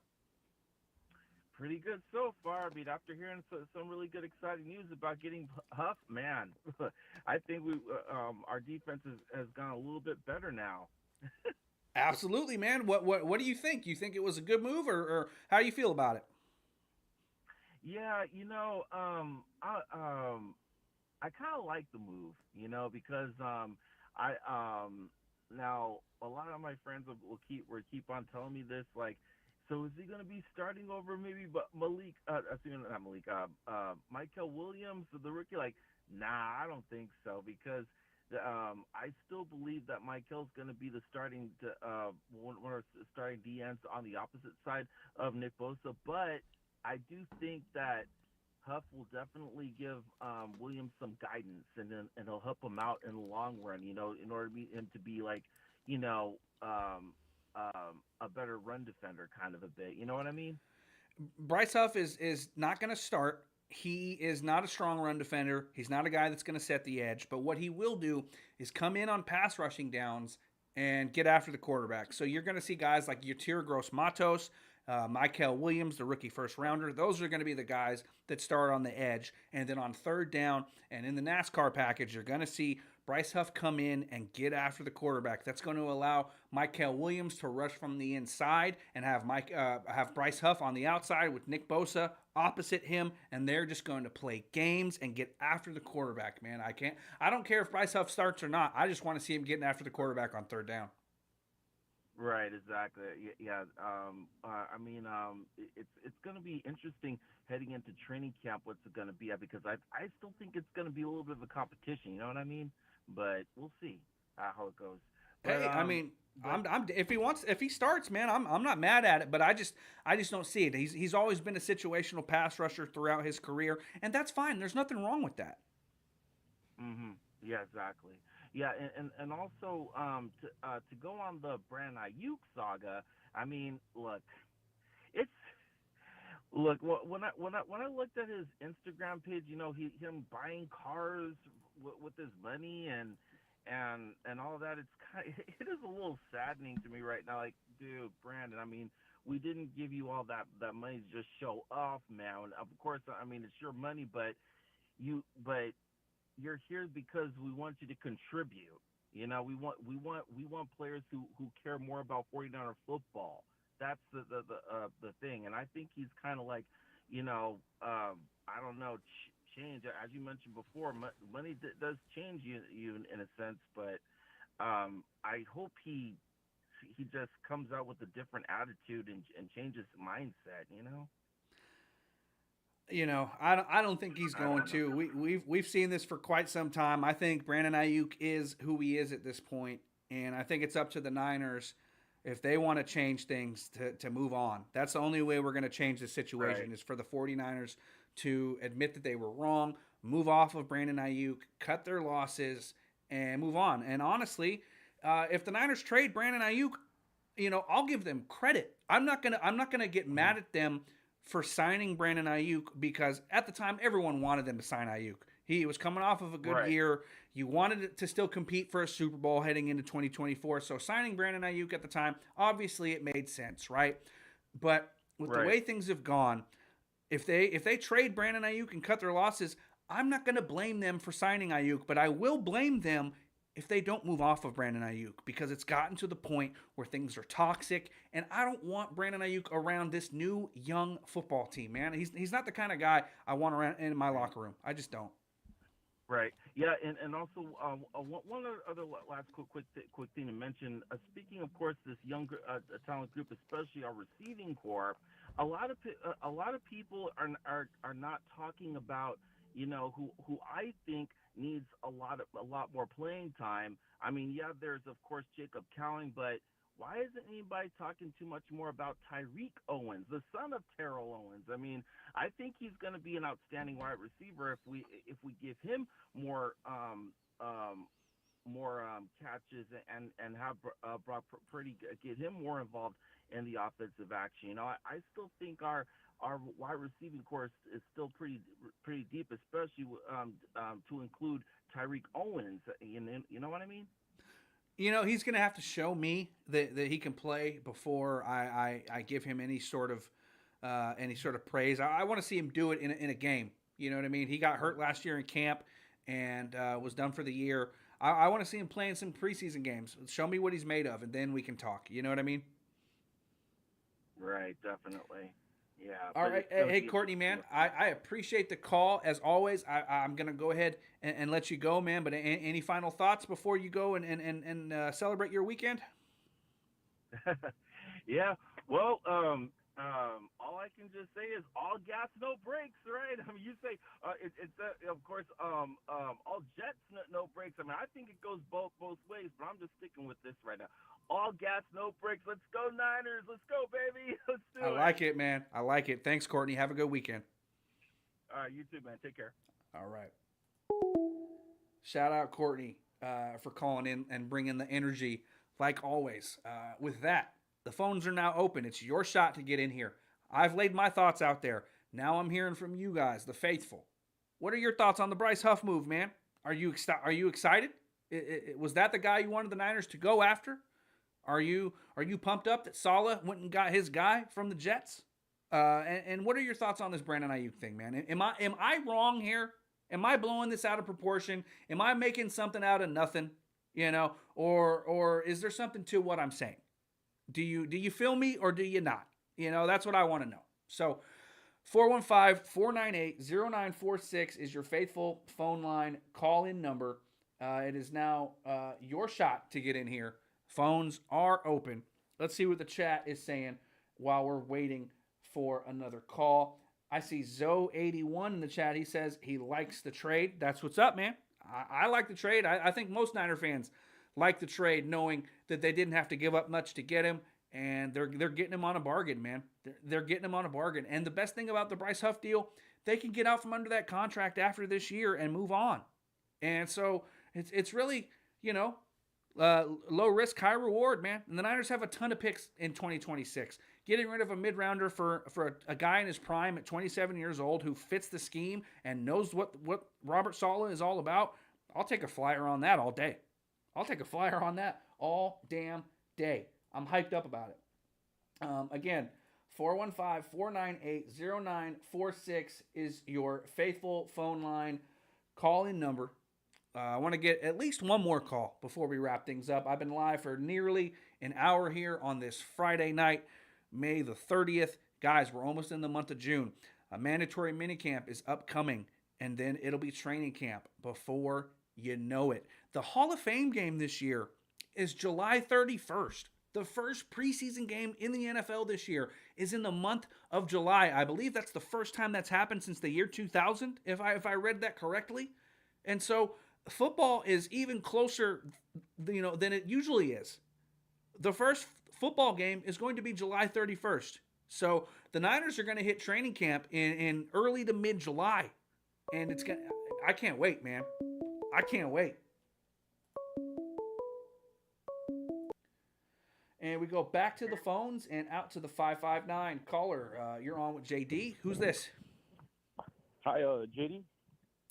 Pretty good so far. I mean, after hearing some really good, exciting news about getting Huff, man, I think our defense has gone a little bit better now. Absolutely, man. What do you think? You think it was a good move, or how do you feel about it? Yeah, I kind of like the move, because now a lot of my friends will keep on telling me this, like, so is he going to be starting over maybe Michael Williams, the rookie? Like, nah, I don't think so, because I still believe that Michael's going to be the starting one of our starting DNs on the opposite side of Nick Bosa, but I do think that Huff will definitely give Williams some guidance, and he'll help him out in the long run, in order for him to be like, a better run defender kind of a bit. You know what I mean? Bryce Huff is not going to start. He is not a strong run defender. He's not a guy that's going to set the edge. But what he will do is come in on pass rushing downs and get after the quarterback. So you're going to see guys like Yatir Gross-Matos, Michael Williams, the rookie first rounder. Those are going to be the guys that start on the edge. And then on third down and in the NASCAR package, you're going to see Bryce Huff come in and get after the quarterback. That's going to allow Michael Williams to rush from the inside and have Bryce Huff on the outside with Nick Bosa opposite him, and they're just going to play games and get after the quarterback, man. I don't care if Bryce Huff starts or not. I just want to see him getting after the quarterback on third down. Right, exactly. Yeah. It's going to be interesting heading into training camp. What's it going to be at? Because I still think it's going to be a little bit of a competition. You know what I mean? But we'll see how it goes. But Hey, I mean, but if he starts, man, I'm not mad at it, but I just don't see it. He's always been a situational pass rusher throughout his career, and that's fine. There's nothing wrong with that. yeah, exactly. Yeah, and also to go on the Brandon Ayuk saga. I mean, it's when I looked at his Instagram page, him buying cars with his money and all that. It's it is a little saddening to me right now. Like, dude, Brandon, I mean, we didn't give you all that money to just show off, man. Of course, I mean it's your money, but you're here because we want you to contribute. We want players who care more about 49er football. That's the thing, and I think he's kind of like, I don't know, change. As you mentioned before, money does change you in a sense, but I hope he just comes out with a different attitude and changes mindset. I don't think he's I going don't know. to. We've seen this for quite some time. I think Brandon Ayuk is who he is at this point, and I think it's up to the Niners if they want to change things to move on. That's the only way we're going to change the Right, situation is for the 49ers to admit that they were wrong, move off of Brandon Ayuk, cut their losses, and move on. And honestly, if the Niners trade Brandon Ayuk, I'll give them credit. I'm not gonna get hmm mad at them for signing Brandon Ayuk because at the time everyone wanted them to sign Ayuk. He was coming off of a good right, year. You wanted to still compete for a Super Bowl heading into 2024. So signing Brandon Ayuk at the time, obviously it made sense, right? But with the right. way things have gone, if they trade Brandon Ayuk and cut their losses, I'm not going to blame them for signing Ayuk, but I will blame them if they don't move off of Brandon Ayuk because it's gotten to the point where things are toxic, and I don't want Brandon Ayuk around this new young football team, man. He's not the kind of guy I want around in my Right. locker room. I just don't. Right. Yeah, and also one other last quick thing to mention. Speaking, of course, this young talent group, especially our receiving corps, a lot of people are not talking about who I think needs a lot more playing time. I mean, yeah, there's of course Jacob Cowling, but why isn't anybody talking too much more about Tyreek Owens, the son of Terrell Owens? I mean, I think he's going to be an outstanding wide receiver if we give him more catches and have Brock Purdy get him more involved in the offensive action. I still think our wide receiving course is still pretty deep, especially to include Tyreek Owens. You know what I mean? He's going to have to show me that he can play before I give him any sort of praise. I want to see him do it in a game. You know what I mean? He got hurt last year in camp and was done for the year. I want to see him playing some preseason games. Show me what he's made of, and then we can talk. You know what I mean? Right, definitely. Yeah, All but right. it's Hey, gonna hey, be Courtney, man, I appreciate the call as always. I'm going to go ahead and let you go, man. But any final thoughts before you go and celebrate your weekend? yeah. Well, all I can just say is all gas, no brakes, right? I mean, you say it's of course all jets, no brakes. I mean, I think it goes both ways, but I'm just sticking with this right now. All gas, no brakes. Let's go Niners. Let's go, baby. Let's do I it. like it, man. I like it. Thanks, Courtney. Have a good weekend. All right, you too, man. Take care. All right. Shout out Courtney for calling in and bringing the energy like always. With that, the phones are now open. It's your shot to get in here. I've laid my thoughts out there. Now I'm hearing from you guys, the faithful. What are your thoughts on the Bryce Huff move, man? Are you excited? Was that the guy you wanted the Niners to go after? Are you pumped up that Saleh went and got his guy from the Jets? And what are your thoughts on this Brandon Ayuk thing, man? Am I wrong here? Am I blowing this out of proportion? Am I making something out of nothing? Or is there something to what I'm saying? Do you feel me or do you not? That's what I want to know. So 415-498-0946 is your faithful phone line call-in number. It is now your shot to get in here. Phones are open. Let's see what the chat is saying while we're waiting for another call. I see Zoe81 in the chat. He says he likes the trade. That's what's up, man. I like the trade. I think most Niner fans like the trade, knowing that they didn't have to give up much to get him, and they're getting him on a bargain, man. They're getting him on a bargain. And the best thing about the Bryce Huff deal, they can get out from under that contract after this year and move on. And so it's really, low risk, high reward, man. And the Niners have a ton of picks in 2026. Getting rid of a mid rounder for a guy in his prime at 27 years old who fits the scheme and knows what Robert Saleh is all about, I'll take a flyer on that all day. I'll take a flyer on that all damn day. I'm hyped up about it. Again, 415-498-0946 is your faithful phone line call-in number. I want to get at least one more call before we wrap things up. I've been live for nearly an hour here on this Friday night, May the 30th. Guys, we're almost in the month of June. A mandatory minicamp is upcoming, and then it'll be training camp before you know it. The Hall of Fame game this year is July 31st. The first preseason game in the NFL this year is in the month of July. I believe that's the first time that's happened since the year 2000, if I read that correctly. And so football is even closer, than it usually is. The first football game is going to be July 31st. So the Niners are going to hit training camp in early to mid-July. And I can't wait, man. I can't wait. And we go back to the phones and out to the 559 caller. You're on with JD. Who's this? Hi, JD.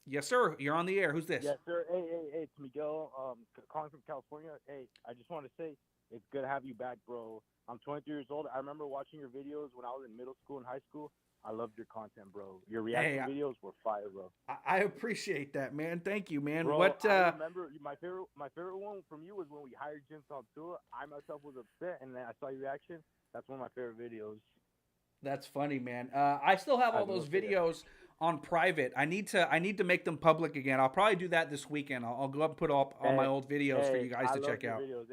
Yes, sir. You're on the air. Who's this? Yes, sir. Hey, it's Miguel, calling from California. Hey, I just want to say it's good to have you back, bro. I'm 23 years old. I remember watching your videos when I was in middle school and high school. I loved your content, bro. Your reaction videos were fire, bro. I appreciate that, man. Thank you, man. Bro, I remember my favorite one from you was when we hired Jim Tontua. I myself was upset, and then I saw your reaction. That's one of my favorite videos. That's funny, man. I still have all those videos on private. I need to make them public again. I'll probably do that this weekend. I'll go up and put up all my old videos for you guys to check out. Videos,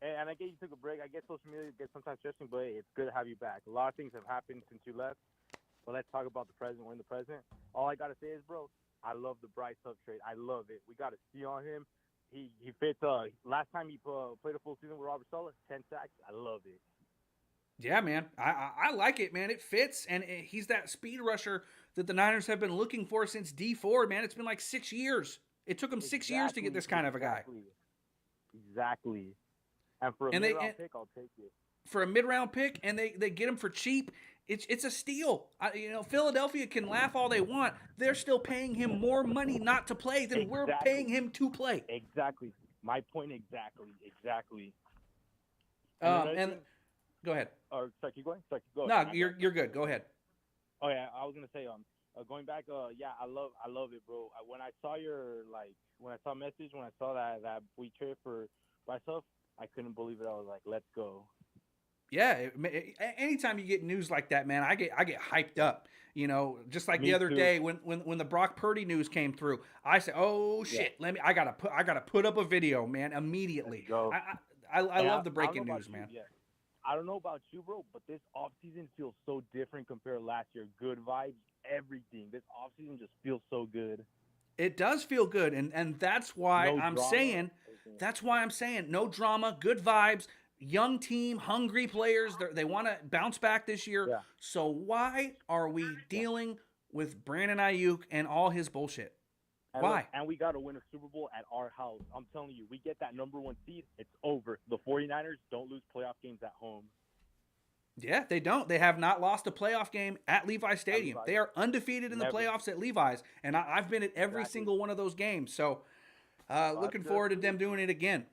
and I get you took a break. I get social media gets sometimes stressing, but it's good to have you back. A lot of things have happened since you left. But let's talk about the present. We're in the present. All I got to say is, bro, I love the Bryce Huff trade. I love it. We got to see on him. He fits. Last time he played a full season with Robert Saleh, 10 sacks. I love it. Yeah, man. I like it, man. It fits, and he's that speed rusher that the Niners have been looking for since D4, man. It's been like 6 years. It took them 6 years to get this kind of a guy. Exactly. And for a mid-round pick, I'll take it. For a mid-round pick, and they get him for cheap, it's a steal. Philadelphia can laugh all they want. They're still paying him more money not to play than we're paying him to play. Exactly. My point exactly. And go ahead. Or sorry, keep going. Go no, you're good. Go ahead. Oh yeah, I was gonna say going back. Yeah, I love it, bro. When I saw when I saw a message, when I saw that we trade for Bryce Huff, I couldn't believe it. I was like, let's go. Yeah, anytime you get news like that, man, I get hyped up. Just like the other day when the Brock Purdy news came through, I said, "Oh shit, I gotta put up a video, man, immediately." I love the breaking news, man. Yeah. I don't know about you, bro, but this offseason feels so different compared to last year. Good vibes, everything. This offseason just feels so good. It does feel good, and that's why I'm saying no drama, good vibes. Young team, hungry players. They want to bounce back this year. Yeah. So why are we dealing with Brandon Aiyuk and all his bullshit? Why? Look, and we got to win a Super Bowl at our house. I'm telling you, we get that number 1 seed, it's over. The 49ers don't lose playoff games at home. Yeah, they don't. They have not lost a playoff game at Levi's Stadium. They are undefeated in the playoffs at Levi's, and I've been at every single one of those games. So looking forward to them doing it again.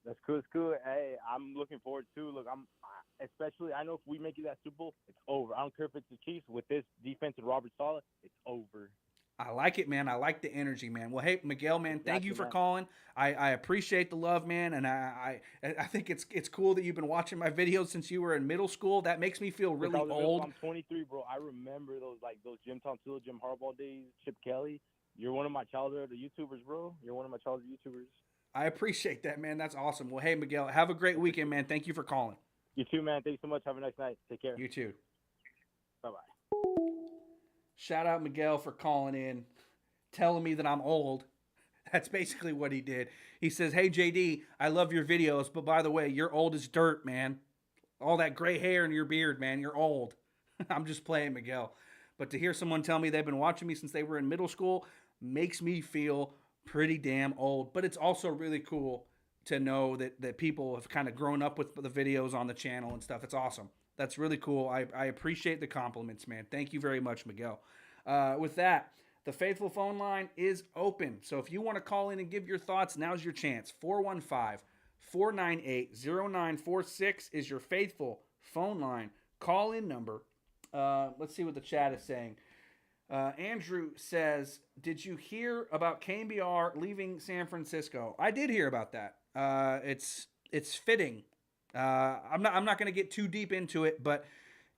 That's cool. It's cool. Hey, I'm looking forward to. Look, I know if we make it that Super Bowl, it's over. I don't care if it's the Chiefs. With this defense and Robert Saleh, it's over. I like it, man. I like the energy, man. Well, hey, Miguel, man, thank you for calling. I appreciate the love, man, and I think it's cool that you've been watching my videos since you were in middle school. That makes me feel really old. I'm 23, bro. I remember those Jim Tonsil, Jim Harbaugh days, Chip Kelly. You're one of my childhood YouTubers, bro. You're one of my childhood YouTubers. I appreciate that, man. That's awesome. Well, hey, Miguel, have a great weekend, man. Thank you for calling. You too, man. Thank you so much. Have a nice night. Take care. You too. Bye-bye. Shout out Miguel for calling in, telling me that I'm old. That's basically what he did. He says, "Hey JD, I love your videos, but by the way, you're old as dirt, man. All that gray hair in your beard, man, you're old." I'm just playing, Miguel. But to hear someone tell me they've been watching me since they were in middle school makes me feel pretty damn old. But it's also really cool to know that people have kind of grown up with the videos on the channel and stuff. It's awesome. That's really cool. I appreciate the compliments, man. Thank you very much, Miguel. With that, the Faithful phone line is open. So if you want to call in and give your thoughts, now's your chance. 415-498-0946 is your Faithful phone line. Call in number. Let's see what the chat is saying. Andrew says, "Did you hear about KBR leaving San Francisco?" I did hear about that. It's fitting. I'm not going to get too deep into it, but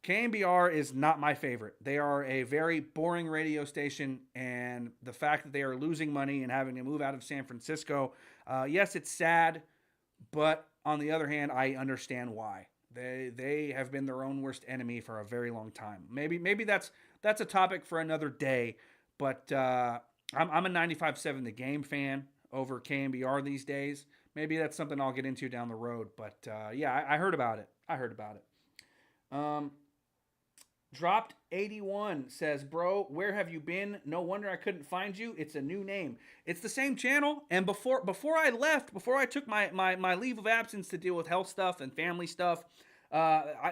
KBR is not my favorite. They are a very boring radio station, and the fact that they are losing money and having to move out of San Francisco, yes, it's sad, but on the other hand, I understand why. They have been their own worst enemy for a very long time. Maybe that's a topic for another day. But I'm a 95.7 The Game fan over KBR these days. Maybe that's something I'll get into down the road. But yeah, I heard about it. Dropped 81 says, "Bro, where have you been? No wonder I couldn't find you. It's a new name." It's the same channel. And before I left, before I took my leave of absence to deal with health stuff and family stuff,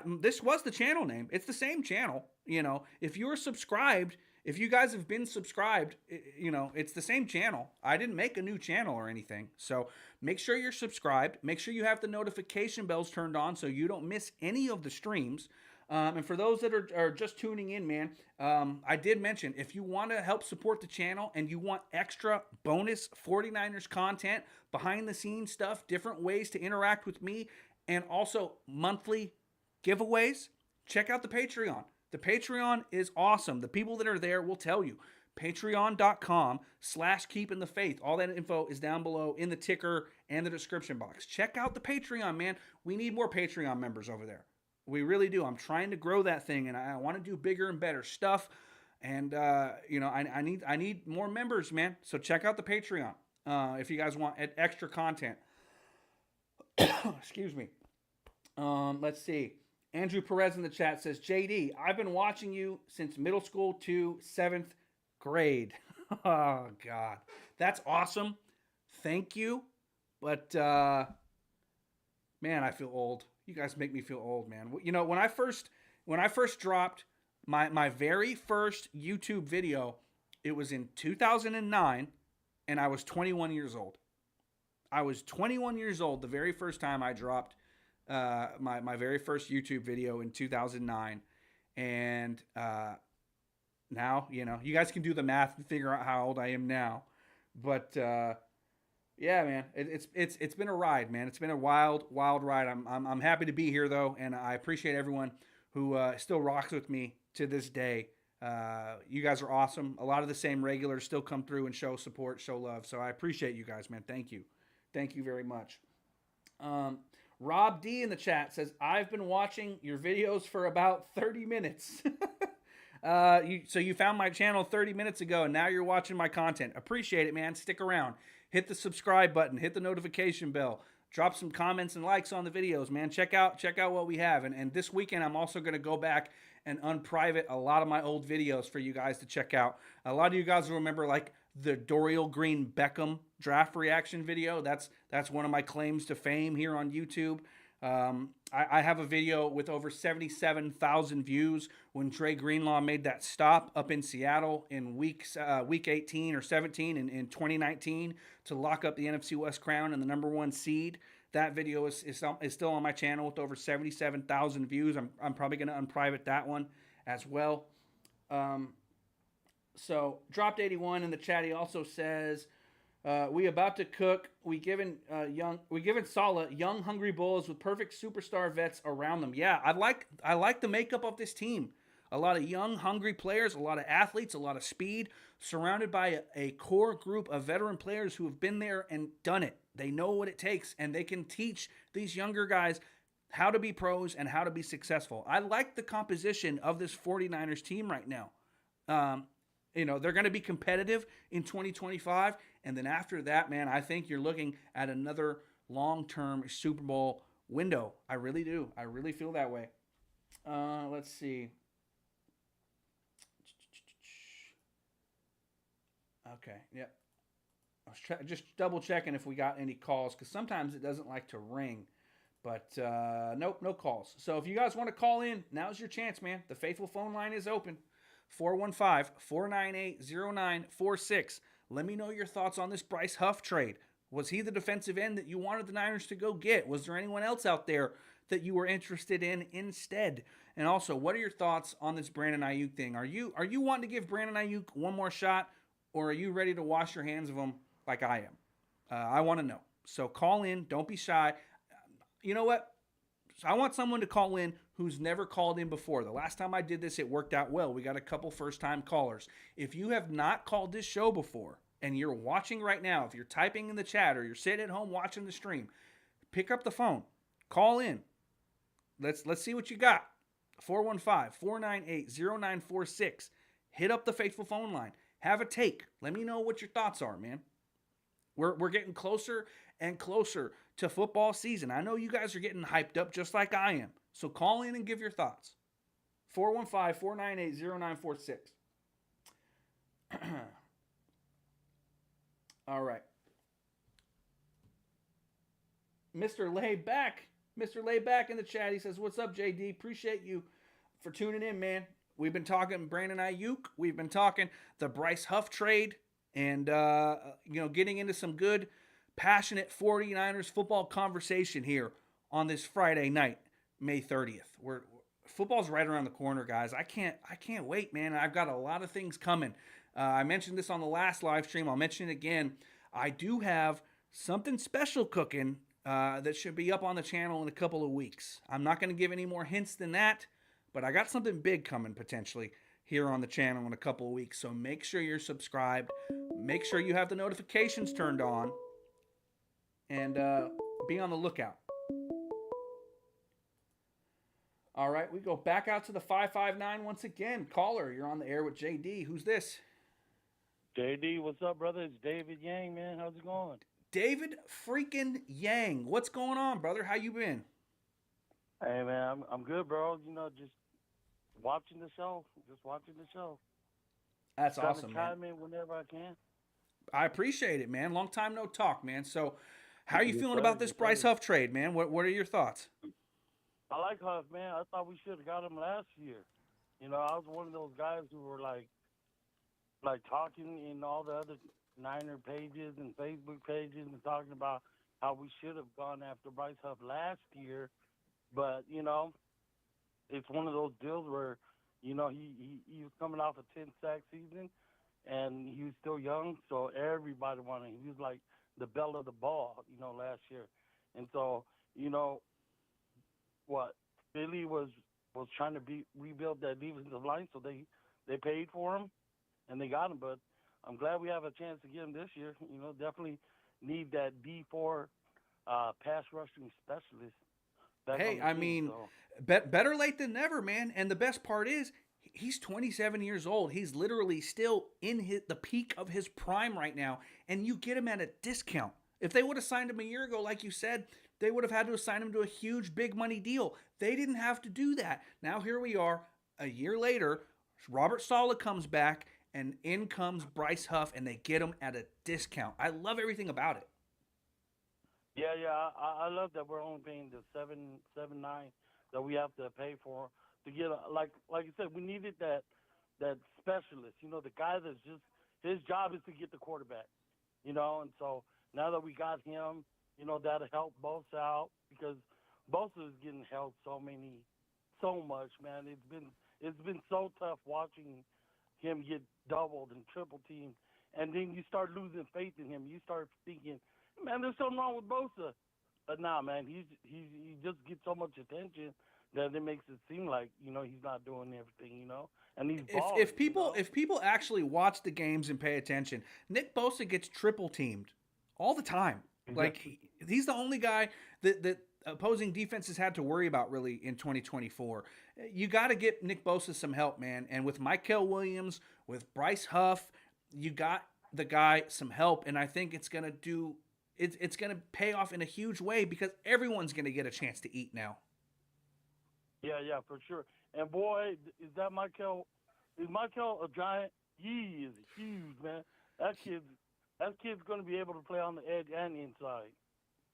this was the channel name. It's the same channel. You know, if you're subscribed, if you guys have been subscribed, you know, it's the same channel. I didn't make a new channel or anything. So make sure you're subscribed. Make sure you have the notification bells turned on so you don't miss any of the streams. And for those that are just tuning in, man, I did mention, if you want to help support the channel and you want extra bonus 49ers content, behind the scenes stuff, different ways to interact with me, and also monthly giveaways, check out the Patreon. The Patreon is awesome. The people that are there will tell you. Patreon.com/keepingthefaith. All that info is down below in the ticker and the description box. Check out the Patreon, man. We need more Patreon members over there. We really do. I'm trying to grow that thing, and I want to do bigger and better stuff. And you know, I need more members, man. So check out the Patreon if you guys want extra content. Excuse me. Let's see. Andrew Perez in the chat says, "JD, I've been watching you since middle school to 7th grade." Oh God, that's awesome. Thank you, but man, I feel old. You guys make me feel old, man. You know, when I first dropped my very first YouTube video, it was in 2009, and I was 21 years old. I was 21 years old the very first time I dropped my very first YouTube video in 2009, and now, you know, you guys can do the math and figure out how old I am now, but yeah, man, it's been a ride, man. It's been a wild ride. I'm happy to be here though, and I appreciate everyone who still rocks with me to this day. You guys are awesome. A lot of the same regulars still come through and show support, show love. So I appreciate you guys, man. Thank you very much. Rob D in the chat says, "I've been watching your videos for about 30 minutes." So you found my channel 30 minutes ago, and now you're watching my content. Appreciate it, man. Stick around. Hit the subscribe button. Hit the notification bell. Drop some comments and likes on the videos, man. Check out what we have. And this weekend, I'm also going to go back and unprivate a lot of my old videos for you guys to check out. A lot of you guys will remember, like, the Dorial Green Beckham draft reaction video. That's one of my claims to fame here on YouTube. I have a video with over 77,000 views when Dre Greenlaw made that stop up in Seattle in week 18 or 17 in 2019 to lock up the NFC West crown and the #1 seed. That video is still on my channel with over 77,000 views. I'm probably going to unprivate that one as well. So dropped 81 in the chat. He also says, "We about to cook. We given Saleh young hungry bulls with perfect superstar vets around them." Yeah, I like the makeup of this team. A lot of young hungry players, a lot of athletes, a lot of speed, surrounded by a core group of veteran players who have been there and done it. They know what it takes, and they can teach these younger guys how to be pros and how to be successful. I like the composition of this 49ers team right now. they're going to be competitive in 2025. And then after that, man, I think you're looking at another long-term Super Bowl window. I really do. I really feel that way. Let's see. Okay. Yep. I was just double checking if we got any calls because sometimes it doesn't like to ring. But nope, no calls. So if you guys want to call in, now's your chance, man. The faithful phone line is open. 415-498-0946. Let me know your thoughts on this Bryce Huff trade. Was he the defensive end that you wanted the Niners to go get? Was there anyone else out there that you were interested in instead? And also, what are your thoughts on this Brandon Aiyuk thing? Are you wanting to give Brandon Aiyuk one more shot, or are you ready to wash your hands of him like I am? I want to know. So call in. Don't be shy. You know what? I want someone to call in who's never called in before. The last time I did this, it worked out well. We got a couple first-time callers. If you have not called this show before and you're watching right now, if you're typing in the chat or you're sitting at home watching the stream, pick up the phone. Call in. Let's see what you got. 415-498-0946. Hit up the faithful phone line. Have a take. Let me know what your thoughts are, man. We're getting closer and closer to football season. I know you guys are getting hyped up just like I am. So call in and give your thoughts. 415-498-0946. All right. Mr. Layback in the chat. He says, "What's up, JD? Appreciate you for tuning in, man. We've been talking Brandon Aiyuk. We've been talking the Bryce Huff trade and, getting into some good, passionate 49ers football conversation here on this Friday night, May 30th. Football's right around the corner, guys. I can't wait, man. I've got a lot of things coming. I mentioned this on the last live stream. I'll mention it again. I do have something special cooking that should be up on the channel in a couple of weeks. I'm not going to give any more hints than that, but I got something big coming potentially here on the channel in a couple of weeks. So make sure you're subscribed. Make sure you have the notifications turned on. And be on the lookout. All right, we go back out to the 559 once again. Caller, you're on the air with JD. Who's this? JD, what's up, brother? It's David Yang, man. How's it going? David freaking Yang. What's going on, brother? How you been? Hey, man, I'm good, bro. Just watching the show. That's awesome, man. Chime in whenever I can. I appreciate it, man. Long time no talk, man. So how are you feeling about this Bryce Huff trade, man? What are your thoughts? I like Huff, man. I thought we should have got him last year. I was one of those guys who were like talking in all the other Niner pages and Facebook pages and talking about how we should have gone after Bryce Huff last year. But, it's one of those deals where, he was coming off a 10-sack season and he was still young, so everybody wanted him. He was like the belle of the ball, last year. And so, Philly was trying to rebuild that defensive line, so they paid for him and they got him. But I'm glad we have a chance to get him this year. Definitely need that D4 pass rushing specialist. Hey, I mean, better late than never, man. And the best part is, he's 27 years old. He's literally still in the peak of his prime right now, and you get him at a discount. If they would have signed him a year ago, like you said, they would have had to assign him to a huge, big money deal. They didn't have to do that. Now here we are, a year later, Robert Saleh comes back, and in comes Bryce Huff, and they get him at a discount. I love everything about it. Yeah, I love that we're only paying the $7.9 that we have to pay for to get like you said, we needed that specialist. The guy that's just his job is to get the quarterback. And so now that we got him, that'll help Bosa out because Bosa is getting held so much, man. It's been so tough watching him get doubled and triple teamed, and then you start losing faith in him. You start thinking, man, there's something wrong with Bosa. But nah, man, he just gets so much attention that it makes it seem like he's not doing everything, and he's balling, if people actually watch the games and pay attention, Nick Bosa gets triple teamed all the time. Like he's the only guy that opposing defenses had to worry about really in 2024. You got to get Nick Bosa some help, man. And with Mykel Williams, with Bryce Huff, you got the guy some help, and I think it's gonna do. It's gonna pay off in a huge way because everyone's gonna get a chance to eat now. Yeah, for sure. And boy, is that Michael? Is Michael a giant? He is huge, man. That kid's going to be able to play on the edge and inside.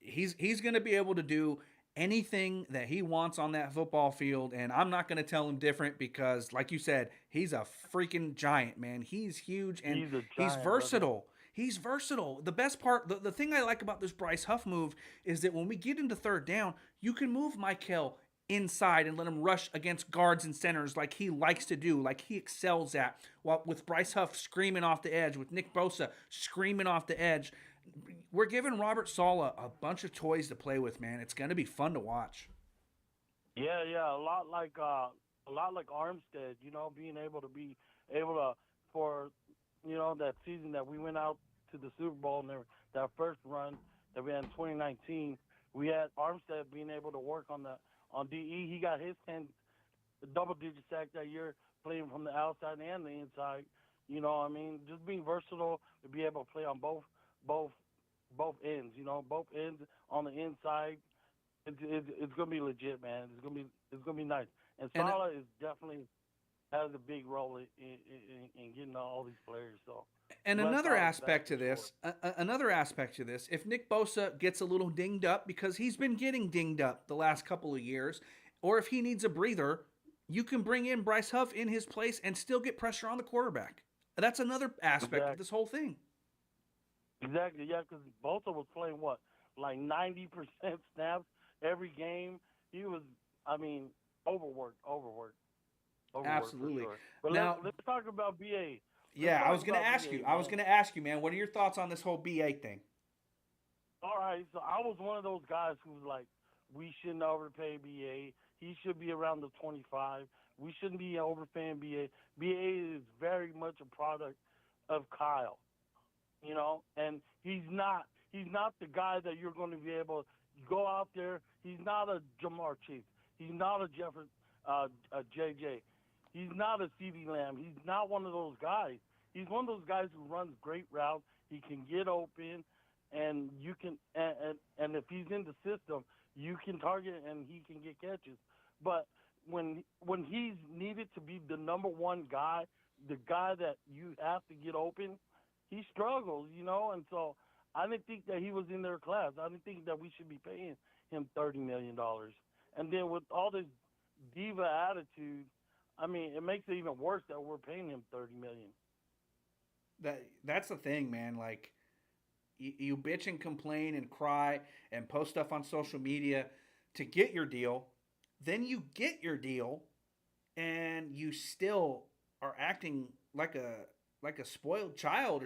He's going to be able to do anything that he wants on that football field, and I'm not going to tell him different because, like you said, he's a freaking giant, man. He's huge and He's a he's giant, versatile. brother. He's versatile. The best part, the thing I like about this Bryce Huff move is that when we get into third down, you can move Michael inside and let him rush against guards and centers like he likes to do, like he excels at. While with Bryce Huff screaming off the edge, with Nick Bosa screaming off the edge, we're giving Robert Saleh a bunch of toys to play with, man. It's going to be fun to watch. Yeah, a lot like Armstead. Being able to for that season that we went out to the Super Bowl and that first run that we had in 2019, we had Armstead being able to work on DE. He got his 10 double-digit sack that year, playing from the outside and the inside. I mean, just being versatile to be able to play on both ends. Both ends on the inside. It's gonna be legit, man. It's gonna be nice. And Saleh is definitely has a big role in getting all these players. So. And another aspect to this, if Nick Bosa gets a little dinged up because he's been getting dinged up the last couple of years, or if he needs a breather, you can bring in Bryce Huff in his place and still get pressure on the quarterback. That's another aspect of this whole thing. Exactly, yeah, because Bosa was playing like 90% snaps every game. He was, overworked. Absolutely. For sure. But now, let's talk about BA. Yeah, I was going to ask you. I was going to ask you, man. What are your thoughts on this whole BA thing? All right, so I was one of those guys who was like, we shouldn't overpay BA. He should be around the 25. We shouldn't be overpaying BA. BA is very much a product of Kyle, and he's not the guy that you're going to be able to go out there. He's not a Jamar Chase. He's not a a JJ. He's not a CeeDee Lamb. He's not one of those guys. He's one of those guys who runs great routes. He can get open, and you can and if he's in the system, you can target and he can get catches. But when he's needed to be the number one guy, the guy that you have to get open, he struggles, And so I didn't think that he was in their class. I didn't think that we should be paying him $30 million. And then with all this diva attitude, it makes it even worse that we're paying him $30 million. That's the thing, man. Like, you bitch and complain and cry and post stuff on social media to get your deal. Then you get your deal, and you still are acting like a spoiled child.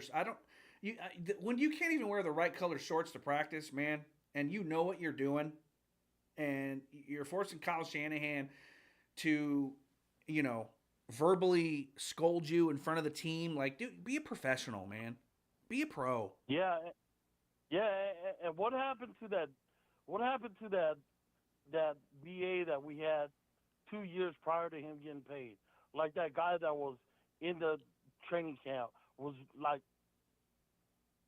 When you can't even wear the right color shorts to practice, man, and you know what you're doing, and you're forcing Kyle Shanahan to, verbally scold you in front of the team. Like, dude, be a professional, man. Be a pro. Yeah. And what happened to that? What happened to that BA that we had 2 years prior to him getting paid? Like that guy that was in the training camp was like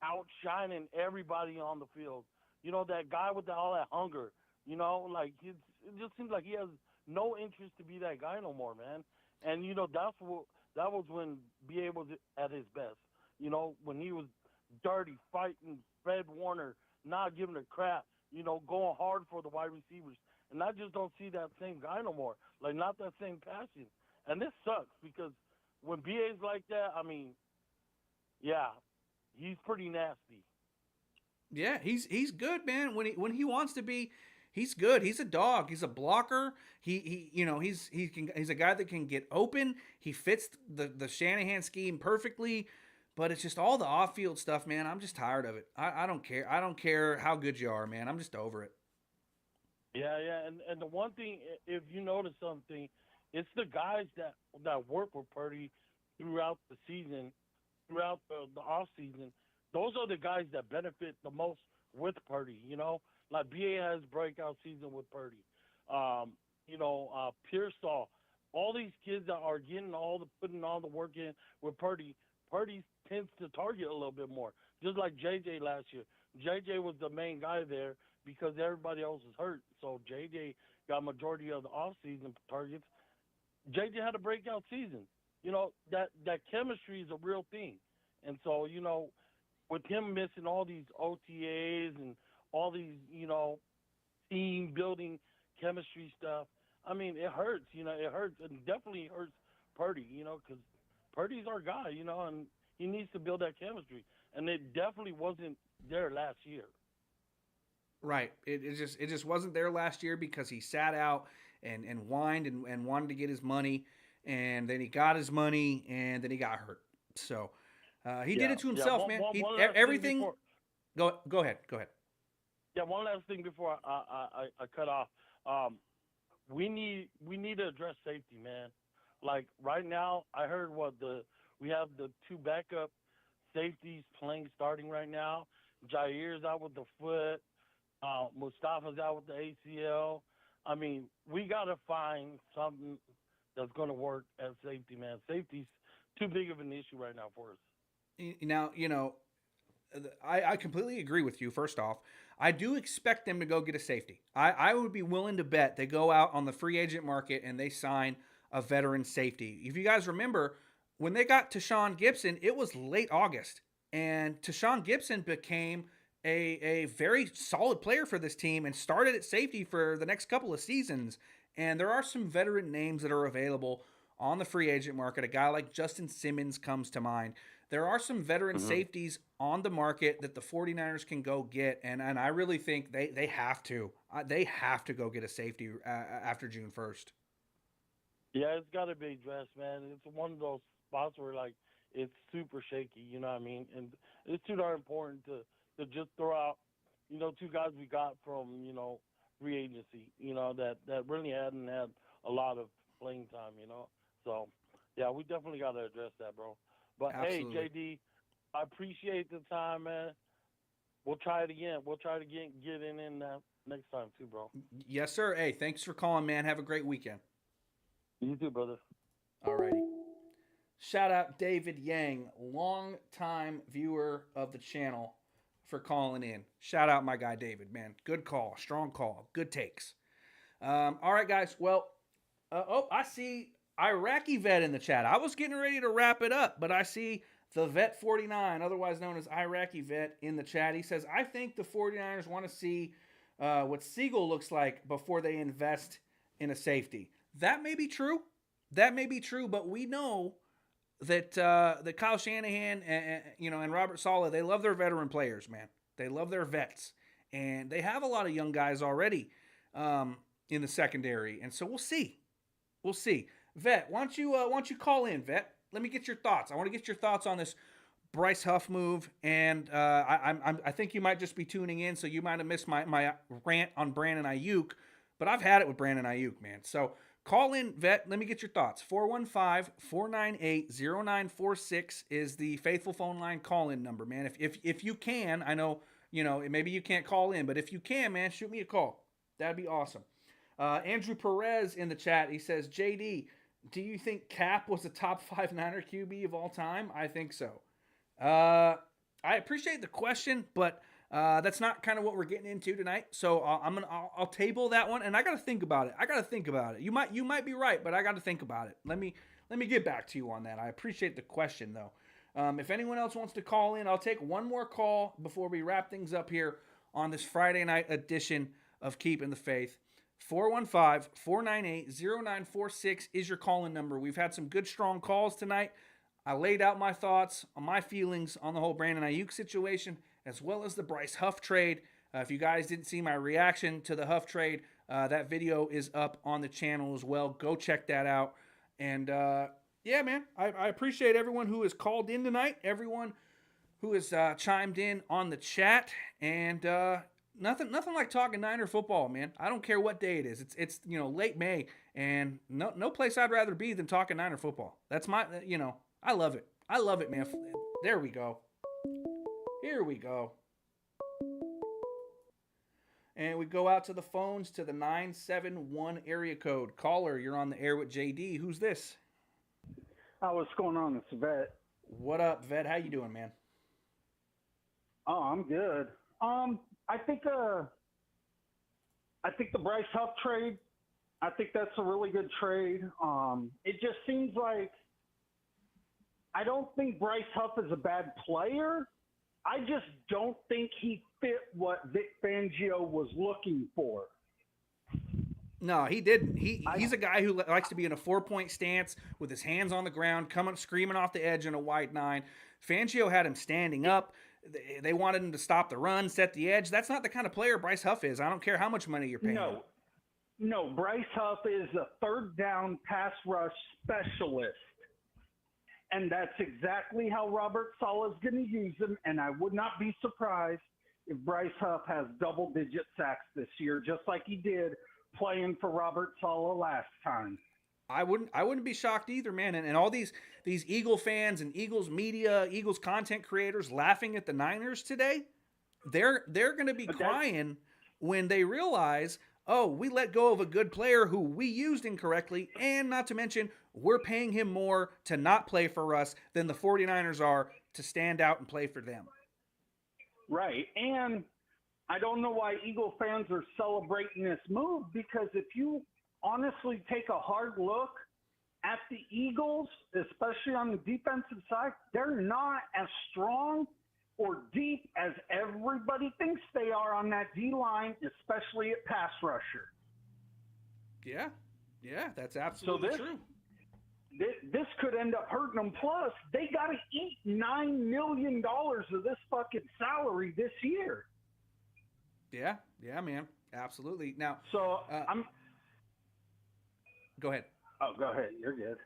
outshining everybody on the field. That guy with all that hunger. Like it just seems like he has no interest to be that guy no more, man. And that was when BA was at his best. When he was dirty, fighting Fred Warner, not giving a crap. Going hard for the wide receivers. And I just don't see that same guy no more. Like not that same passion. And this sucks because when BA's like that, yeah, he's pretty nasty. Yeah, he's good, man. When he wants to be, he's good. He's a dog. He's a blocker. He's a guy that can get open. He fits the Shanahan scheme perfectly. But it's just all the off-field stuff, man. I'm just tired of it. I don't care. I don't care how good you are, man. I'm just over it. Yeah. And the one thing, if you notice something, it's the guys that work with Purdy throughout the season, throughout the off season. Those are the guys that benefit the most with Purdy. Like BA has breakout season with Purdy. Pearsall, all these kids that are putting all the work in with Purdy. Purdy tends to target a little bit more, just like JJ last year. JJ was the main guy there because everybody else was hurt, so JJ got majority of the offseason targets. JJ had a breakout season. That chemistry is a real thing, and so with him missing all these OTAs and all these team building chemistry stuff. I mean, it hurts. It hurts, and definitely hurts Purdy. Because Purdy's our guy. And he needs to build that chemistry, and it definitely wasn't there last year. Right. It just wasn't there last year because he sat out and whined and wanted to get his money, and then he got his money, and then he got hurt. So he did it to himself, man. Everything. Go ahead. Go ahead. Yeah, one last thing before I cut off. We need to address safety, man. Like right now, I heard we have the two backup safeties starting right now. Jair's out with the foot. Mustafa's out with the ACL. I mean, we got to find something that's going to work at safety, man. Safety's too big of an issue right now for us. Now, I completely agree with you, first off. I do expect them to go get a safety. I would be willing to bet they go out on the free agent market and they sign a veteran safety. If you guys remember, when they got Tashawn Gibson, it was late August. And Tashawn Gibson became a very solid player for this team and started at safety for the next couple of seasons. And there are some veteran names that are available on the free agent market. A guy like Justin Simmons comes to mind. There are some veteran safeties on the market that the 49ers can go get, and I really think they have to. They have to go get a safety after June 1st. Yeah, it's got to be addressed, man. It's one of those spots where, like, it's super shaky, you know what I mean? And it's too darn important to just throw out, two guys we got from, free agency, that really hadn't had a lot of playing time, So, yeah, we definitely got to address that, bro. But, Absolutely. Hey, JD, I appreciate the time, man. We'll try it again. We'll try to get in next time, too, bro. Yes, sir. Hey, thanks for calling, man. Have a great weekend. You too, brother. All righty. Shout out David Yang, long-time viewer of the channel, for calling in. Shout out my guy David, man. Good call. Strong call. Good takes. All right, guys. Well, I see Iraqi Vet in the chat. I was getting ready to wrap it up, but I see the Vet 49, otherwise known as Iraqi Vet, in the chat. He says, I think the 49ers want to see what Siegel looks like before they invest in a safety. That may be true. But we know that Kyle Shanahan and Robert Saleh, they love their veteran players, man. They love their vets. And they have a lot of young guys already in the secondary. And so we'll see. Vet, why don't you call in, Vet? Let me get your thoughts. I want to get your thoughts on this Bryce Huff move, and I think you might just be tuning in, so you might have missed my rant on Brandon Aiyuk, but I've had it with Brandon Aiyuk, man. So call in, Vet. Let me get your thoughts. 415-498-0946 is the faithful phone line call-in number, man. If you can, I know maybe you can't call in, but if you can, man, shoot me a call. That'd be awesome. Andrew Perez in the chat, he says, JD, do you think Cap was a top 5 Niner QB of all time? I think so. I appreciate the question, but that's not kind of what we're getting into tonight. So I'll table that one, and I got to think about it. You might be right, but I got to think about it. Let me get back to you on that. I appreciate the question though. If anyone else wants to call in, I'll take one more call before we wrap things up here on this Friday night edition of Keeping the Faith. 415-498-0946 is your call-in number. We've had some good, strong calls tonight. I laid out my thoughts on my feelings on the whole Brandon Aiyuk situation, as well as the Bryce Huff trade. If you guys didn't see my reaction to the Huff trade, that video is up on the channel as well. Go check that out. And yeah, man, I appreciate everyone who has called in tonight, everyone who has chimed in on the chat, and nothing like talking Niner football, man. I don't care what day it is. It's late May, and no place I'd rather be than talking Niner football. That's my I love it. I love it, man. There we go. Here we go. And we go out to the phones to the 971 area code. Caller, you're on the air with JD. Who's this? What's going on? It's Vet. What up, Vet? How you doing, man? Oh, I'm good. I think the Bryce Huff trade, I think that's a really good trade. It just seems like I don't think Bryce Huff is a bad player. I just don't think he fit what Vic Fangio was looking for. No, he didn't. He's a guy who likes to be in a 4-point stance with his hands on the ground, coming screaming off the edge in a wide 9. Fangio had him standing up. They wanted him to stop the run, set the edge. That's not the kind of player Bryce Huff is. I don't care how much money you're paying him. No, Bryce Huff is a third down pass rush specialist. And that's exactly how Robert Saleh is going to use him. And I would not be surprised if Bryce Huff has double-digit sacks this year, just like he did playing for Robert Saleh last time. I wouldn't be shocked either, man. And all these Eagle fans and Eagles media, Eagles content creators laughing at the Niners today, they're going to be crying when they realize, oh, we let go of a good player who we used incorrectly, and not to mention we're paying him more to not play for us than the 49ers are to stand out and play for them. Right. And I don't know why Eagle fans are celebrating this move, because if you honestly take a hard look at the Eagles, especially on the defensive side, they're not as strong or deep as everybody thinks they are on that D-line, especially at pass rusher. Yeah, that's absolutely true. This could end up hurting them. Plus, they got to eat $9 million of this fucking salary this year. Yeah, man, absolutely. Now, so go ahead. Oh, go ahead. You're good.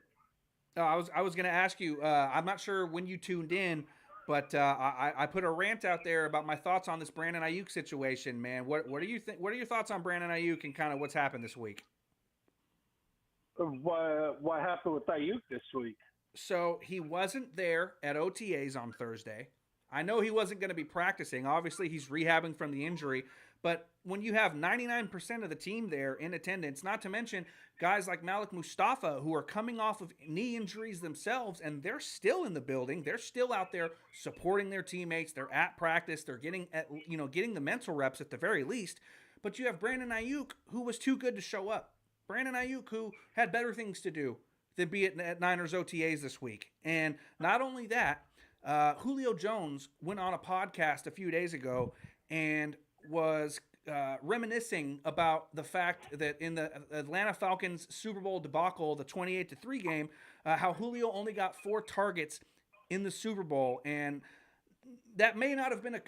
No, I was going to ask you. I'm not sure when you tuned in, but I put a rant out there about my thoughts on this Brandon Aiyuk situation. Man, what do you think? What are your thoughts on Brandon Aiyuk and kind of what's happened this week? What happened with Aiyuk this week? So he wasn't there at OTAs on Thursday. I know he wasn't going to be practicing. Obviously, he's rehabbing from the injury. But when you have 99% of the team there in attendance, not to mention guys like Malik Mustafa, who are coming off of knee injuries themselves, and they're still in the building. They're still out there supporting their teammates. They're at practice. They're getting the mental reps at the very least. But you have Brandon Aiyuk, who was too good to show up. Brandon Aiyuk, who had better things to do than be at Niners OTAs this week. And not only that, Julio Jones went on a podcast a few days ago and was reminiscing about the fact that in the Atlanta Falcons Super Bowl debacle, the 28-3 game, how Julio only got 4 targets in the Super Bowl. And that may not have been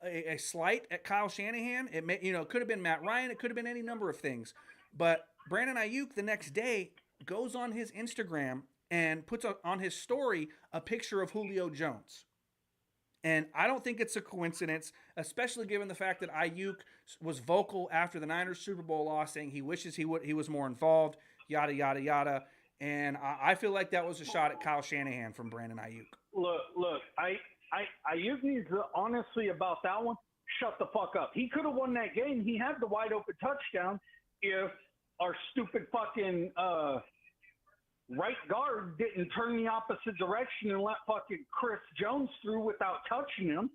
a slight at Kyle Shanahan. It may, could have been Matt Ryan. It could have been any number of things. But Brandon Aiyuk the next day goes on his Instagram and puts on his story a picture of Julio Jones. And I don't think it's a coincidence, especially given the fact that Aiyuk was vocal after the Niners Super Bowl loss, saying he wishes he was more involved, yada, yada, yada. And I feel like that was a shot at Kyle Shanahan from Brandon Aiyuk. Look, Aiyuk needs to, honestly, about that one, shut the fuck up. He could have won that game. He had the wide open touchdown if our stupid fucking right guard didn't turn the opposite direction and let fucking Chris Jones through without touching him.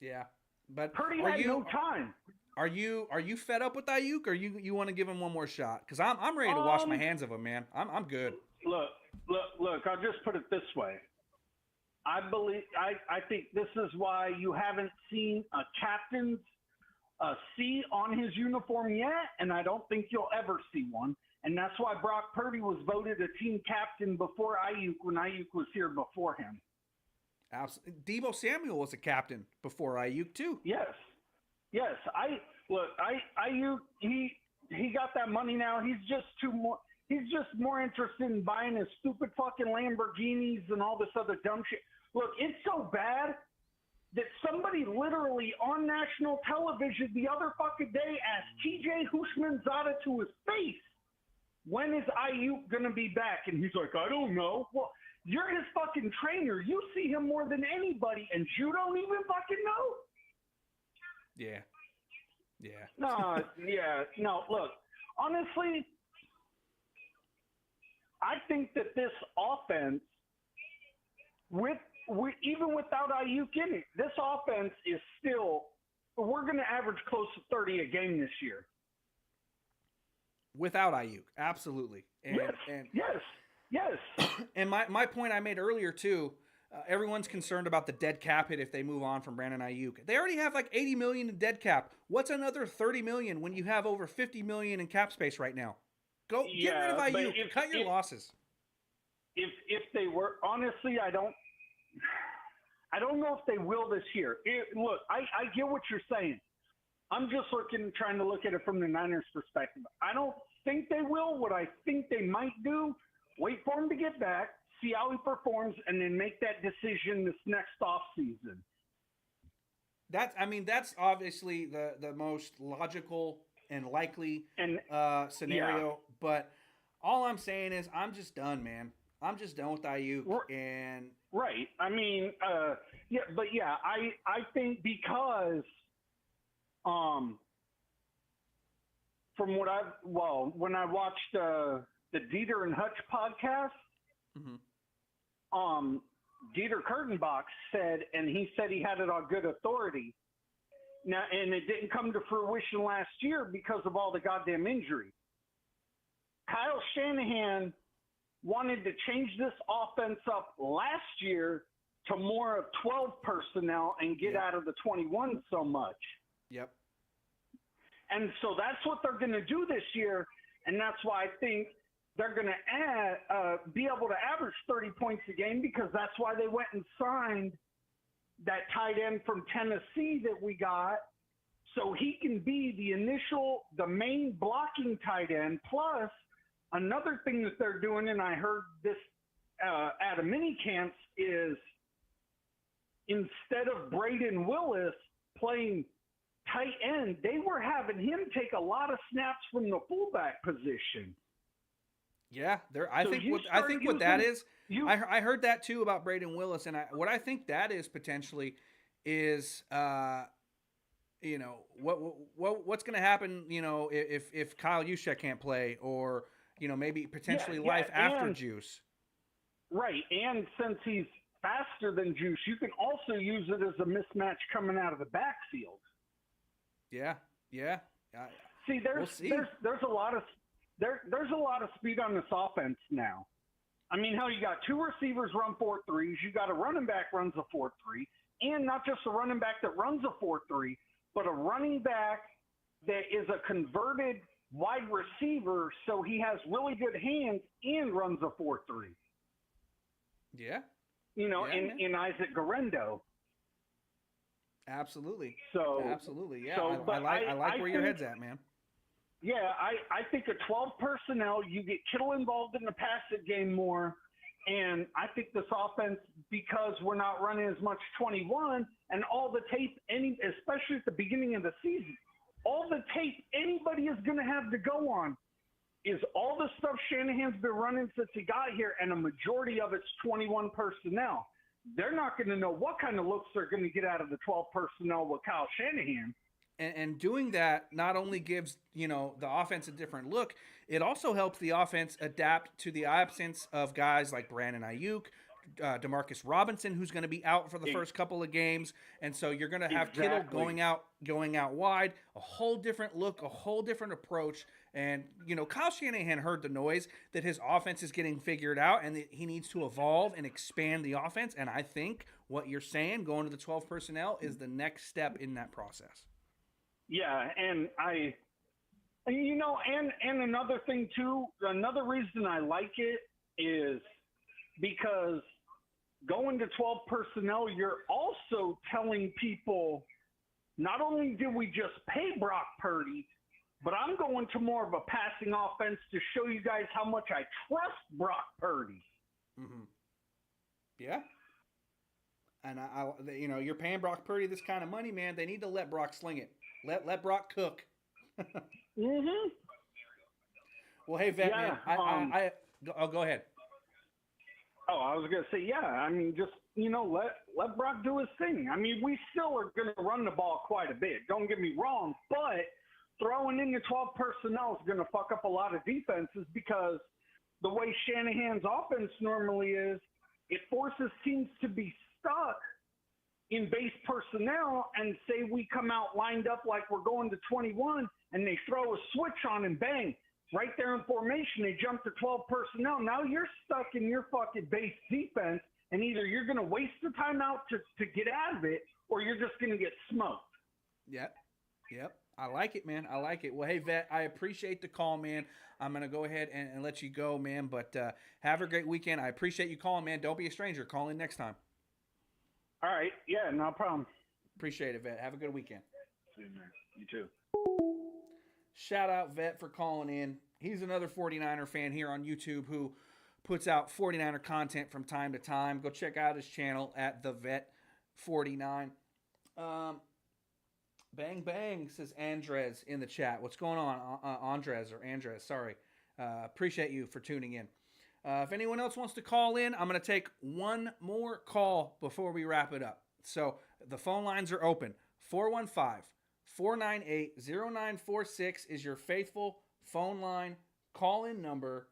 Yeah, but Purdy had no time. Are you fed up with Aiyuk, or you want to give him one more shot? Because I'm ready to wash my hands of him, man. I'm good. Look. I'll just put it this way. I think this is why you haven't seen a captain's C on his uniform yet, and I don't think you'll ever see one. And that's why Brock Purdy was voted a team captain before Aiyuk, when Aiyuk was here before him. Absolutely. Deebo Samuel was a captain before Aiyuk too. Yes. Aiyuk, he got that money now. He's just more interested in buying his stupid fucking Lamborghinis and all this other dumb shit. Look, it's so bad that somebody literally on national television the other fucking day asked TJ Houshmandzadeh to his face, when is Aiyuk going to be back? And he's like, I don't know. Well, you're his fucking trainer. You see him more than anybody, and you don't even fucking know? Yeah. Yeah. No, yeah, no. Look, honestly, I think that this offense, even without Aiyuk in it, this offense is still. We're going to average close to 30 a game this year. Without Ayuk, absolutely. Yes. And my point I made earlier too. Everyone's concerned about the dead cap hit if they move on from Brandon Aiyuk. They already have like 80 million in dead cap. What's another 30 million when you have over 50 million in cap space right now? Go get rid of Aiyuk. Cut your losses. If they were, honestly, I don't know if they will this year. Look, I get what you're saying. I'm just trying to look at it from the Niners' perspective. I don't think they will. What I think they might do, wait for him to get back, see how he performs, and then make that decision this next offseason. That's obviously the most logical and likely scenario. Yeah. But all I'm saying is I'm just done, man. I'm just done with Ayuk. And right. I think because from when I watched the Dieter and Hutch podcast, Dieter Kurtenbach said, and he said he had it on good authority. Now, and it didn't come to fruition last year because of all the goddamn injury. Kyle Shanahan wanted to change this offense up last year to more of 12 personnel and get out of the 21 so much. Yep. And so that's what they're going to do this year, and that's why I think they're going to be able to average 30 points a game, because that's why they went and signed that tight end from Tennessee that we got, so he can be the main blocking tight end. Plus, another thing that they're doing, and I heard this at a mini camps, is instead of Brandon Willis playing tight end, they were having him take a lot of snaps from the fullback position. Yeah, I think what that is. I heard that too about Brandon Willis, and what I think that is potentially is, what's going to happen, if Kyle Juszczyk can't play, or maybe potentially life after Juice. Right, and since he's faster than Juice, you can also use it as a mismatch coming out of the backfield. Yeah. See, there's a lot of speed on this offense now. I mean, hell, you got two receivers run 4.3s, you got a running back runs a 4.3, and not just a running back that runs a 4.3, but a running back that is a converted wide receiver, so he has really good hands and runs a 4.3. Yeah. In Isaac Garendo. Absolutely. Absolutely, yeah. So, I like where your head's at, man. Yeah, I think a 12 personnel, you get Kittle involved in the passing game more, and I think this offense, because we're not running as much 21, and all the tape, especially at the beginning of the season, all the tape anybody is going to have to go on is all the stuff Shanahan's been running since he got here, and a majority of it's 21 personnel. They're not going to know what kind of looks they're going to get out of the 12 personnel with Kyle Shanahan. And doing that not only gives, the offense a different look, it also helps the offense adapt to the absence of guys like Brandon Aiyuk, Demarcus Robinson, who's going to be out for the first couple of games. And so you're going to have Kittle going out wide, a whole different look, a whole different approach. And, Kyle Shanahan heard the noise that his offense is getting figured out and that he needs to evolve and expand the offense. And I think what you're saying, going to the 12 personnel, is the next step in that process. Yeah, and and another thing too, another reason I like it is because going to 12 personnel, you're also telling people, not only did we just pay Brock Purdy, but I'm going to more of a passing offense to show you guys how much I trust Brock Purdy. Mm-hmm. Yeah. And you're paying Brock Purdy this kind of money, man. They need to let Brock sling it. Let Brock cook. Mm-hmm. Well, hey, Vet, man, I'll go ahead. Oh, I was gonna say, yeah. I mean, just let Brock do his thing. I mean, we still are gonna run the ball quite a bit. Don't get me wrong, but throwing in the 12 personnel is gonna fuck up a lot of defenses because the way Shanahan's offense normally is, it forces teams to be stuck in base personnel, and say we come out lined up like we're going to 21, and they throw a switch on and bang. Right there in formation, they jump to 12 personnel. Now you're stuck in your fucking base defense, and either you're going to waste the timeout to get out of it, or you're just going to get smoked. Yep. I like it, man. I like it. Well, hey, Vet, I appreciate the call, man. I'm going to go ahead and let you go, man. But have a great weekend. I appreciate you calling, man. Don't be a stranger. Call in next time. All right. Yeah, no problem. Appreciate it, Vet. Have a good weekend. See you, man. You too. Shout out Vet for calling in. He's another 49er fan here on YouTube who puts out 49er content from time to time. Go check out his channel at the Vet 49. Bang bang, says Andres in the chat. What's going on, Andres? Sorry. Appreciate you for tuning in. If anyone else wants to call in, I'm going to take one more call before we wrap it up. So the phone lines are open. 415-498-0946 is your faithful phone line call-in number.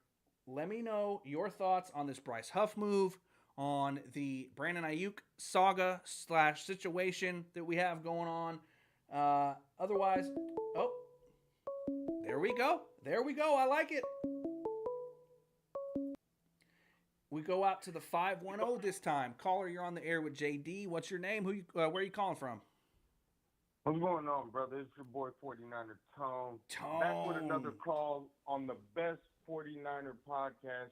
Let me know your thoughts on this Bryce Huff move, on the Brandon Aiyuk saga / situation that we have going on. Otherwise, there we go. I like it. We go out to the 510 this time. Caller, you're on the air with JD. What's your name? Where are you calling from? What's going on, brother? It's your boy 49er Tone. Back with another call on the best 49er podcast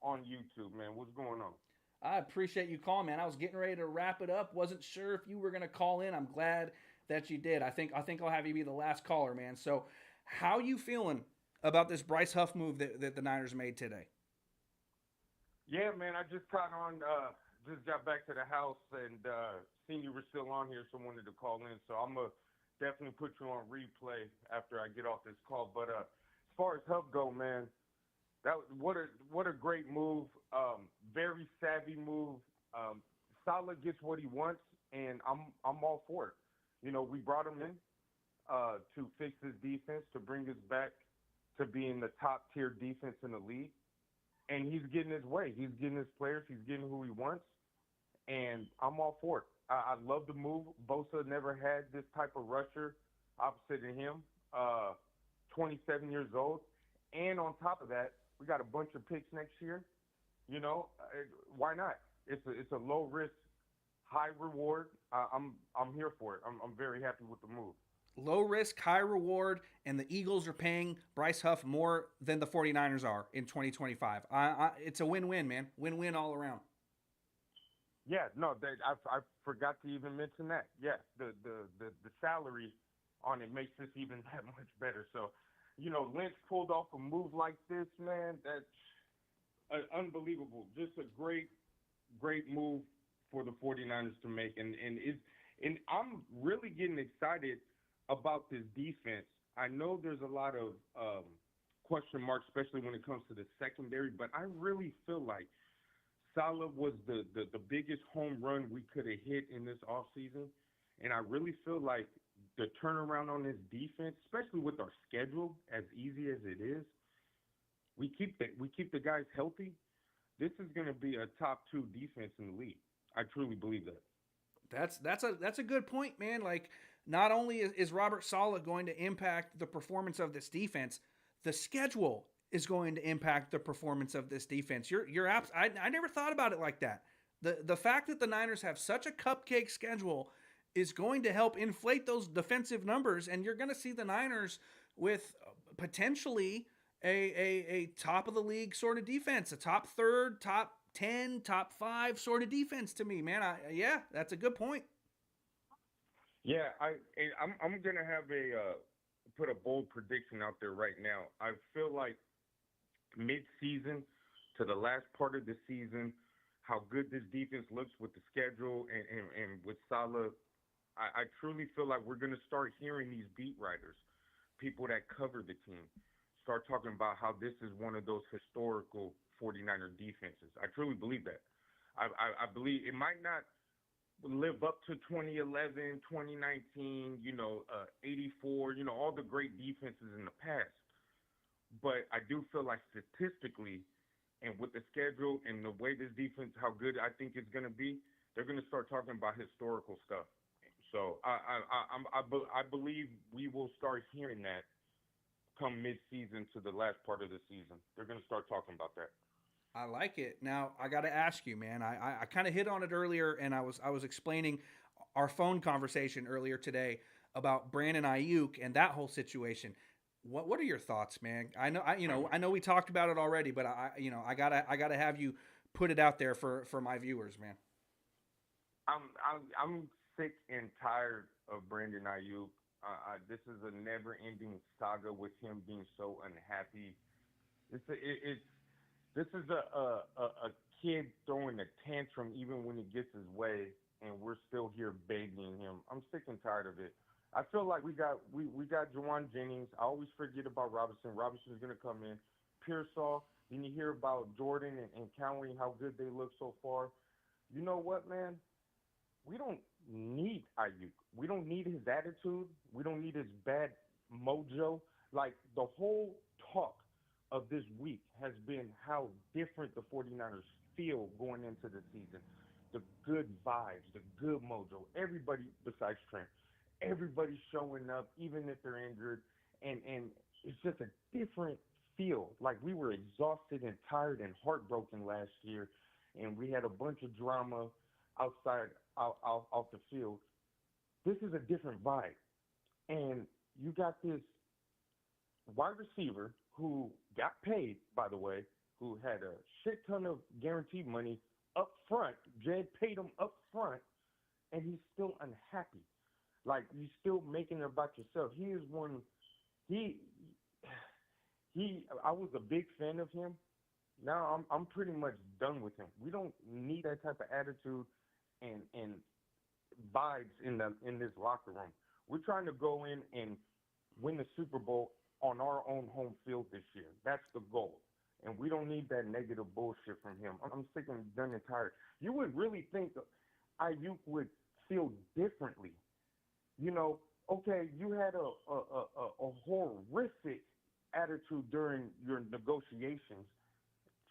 on YouTube, man. What's going on? I appreciate you calling, man. I was getting ready to wrap it up. Wasn't sure if you were going to call in. I'm glad that you did. I think I'll have you be the last caller, man. So how you feeling about this Bryce Huff move that the Niners made today? Yeah, man, I just got back to the house and seen you were still on here, so I wanted to call in. So I'm going to definitely put you on replay after I get off this call. But as far as Huff go, man, what a great move. Very savvy move. Salah gets what he wants, and I'm all for it. You know, we brought him in to fix his defense, to bring us back to being the top-tier defense in the league. And he's getting his way. He's getting his players. He's getting who he wants. And I'm all for it. I love the move. Bosa never had this type of rusher opposite of him. 27 years old. And on top of that, we got a bunch of picks next year. You know, why not? It's a low risk, high reward. I'm here for it. I'm very happy with the move. Low risk, high reward, and the Eagles are paying Bryce Huff more than the 49ers are in 2025. It's a win-win, man. Win-win all around. Yeah, no, I forgot to even mention that. Yeah, the salary on it makes this even that much better. So, you know, Lynch pulled off a move like this, man. That's unbelievable. Just a great move for the 49ers to make. And I'm really getting excited about this defense. I know there's a lot of question marks, especially when it comes to the secondary, but I really feel like Salah was the biggest home run we could have hit in this offseason. And I really feel like the turnaround on this defense, especially with our schedule as easy as it is, we keep the guys healthy. This is going to be a top 2 defense in the league. I truly believe that. That's a good point, man. Like, not only is Robert Saleh going to impact the performance of this defense, the schedule is going to impact the performance of this defense. I never thought about it like that. The fact that the Niners have such a cupcake schedule is going to help inflate those defensive numbers, and you're going to see the Niners with potentially a top of the league sort of defense, a top third, top 10, top 5 sort of defense to me, man. Yeah, that's a good point. Yeah, I'm gonna have put a bold prediction out there right now. I feel like mid-season to the last part of the season, how good this defense looks with the schedule and with Salah, I truly feel like we're gonna start hearing these beat writers, people that cover the team, start talking about how this is one of those historical 49er defenses. I truly believe that. I believe it might not live up to 2011, 2019, 84, all the great defenses in the past. But I do feel like statistically, and with the schedule and the way this defense, how good I think it's going to be, they're going to start talking about historical stuff. So I believe we will start hearing that come mid-season to the last part of the season. They're going to start talking about that. I like it. Now I got to ask you, man. I kind of hit on it earlier, and I was explaining our phone conversation earlier today about Brandon Aiyuk and that whole situation. What are your thoughts, man? I know we talked about it already, but I gotta have you put it out there for my viewers, man. I'm sick and tired of Brandon Aiyuk. This is a never-ending saga with him being so unhappy. This is a kid throwing a tantrum even when he gets his way, and we're still here begging him. I'm sick and tired of it. I feel like we got Juwan Jennings. I always forget about Robinson. Robinson's gonna come in. Pearsall. Then you hear about Jordan and Cowie, how good they look so far. You know what, man? We don't need Aiyuk. We don't need his attitude. We don't need his bad mojo. Like, the whole talk of this week has been how different the 49ers feel going into the season. The good vibes, the good mojo. Everybody besides Trent. Everybody's showing up, even if they're injured. And it's just a different feel. Like, we were exhausted and tired and heartbroken last year, and we had a bunch of drama outside, off the field. This is a different vibe. And you got this wide receiver who got paid, by the way, who had a shit ton of guaranteed money up front. Jed paid him up front, and he's still unhappy. Like, you're still making it about yourself. He is one. I was a big fan of him. Now I'm pretty much done with him. We don't need that type of attitude and vibes in this locker room. We're trying to go in and win the Super Bowl on our own home field this year. That's the goal. And we don't need that negative bullshit from him. I'm sick and done and tired. You would really think Aiyuk would feel differently. Okay, you had a horrific attitude during your negotiations.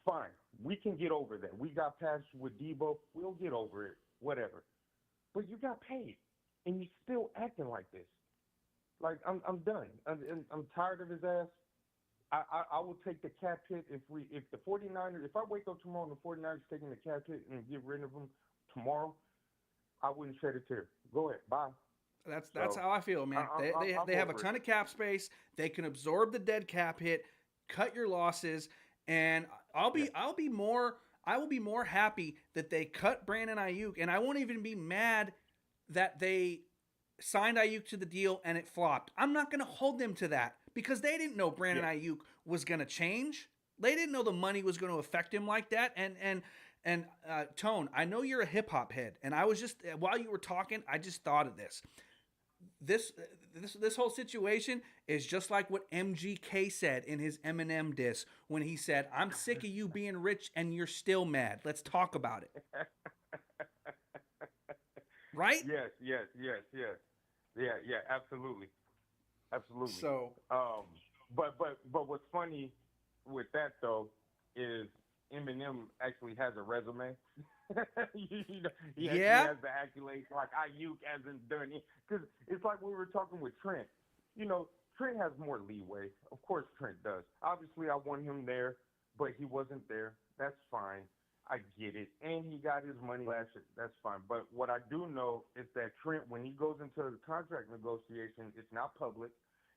Fine, we can get over that. We got past with Debo. We'll get over it, whatever. But you got paid, and you're still acting like this. Like, I'm done. I'm tired of his ass. I will take the cap hit if the 49ers, if I wake up tomorrow and the 49ers taking the cap hit and get rid of him tomorrow, I wouldn't shed a tear. Go ahead, bye. That's how I feel, man. They have a ton of cap space. They can absorb the dead cap hit, cut your losses, and I will be more happy that they cut Brandon Aiyuk, and I won't even be mad that they signed Aiyuk to the deal and it flopped. I'm not going to hold them to that because they didn't know Brandon Aiyuk was going to change. They didn't know the money was going to affect him like that. And Tone, I know you're a hip hop head, and I was just, while you were talking, I just thought of this. This whole situation is just like what MGK said in his Eminem diss when he said, "I'm sick of you being rich and you're still mad. Let's talk about it." Right? Yes. Yeah, absolutely. So, but what's funny with that though is Eminem actually has a resume. He actually has the accolades like Aiyuk hasn't done it. Because it's like we were talking with Trent. Trent has more leeway. Of course Trent does. Obviously I want him there, but he wasn't there. That's fine. I get it. And he got his money last year. That's fine. But what I do know is that Trent, when he goes into the contract negotiation, it's not public.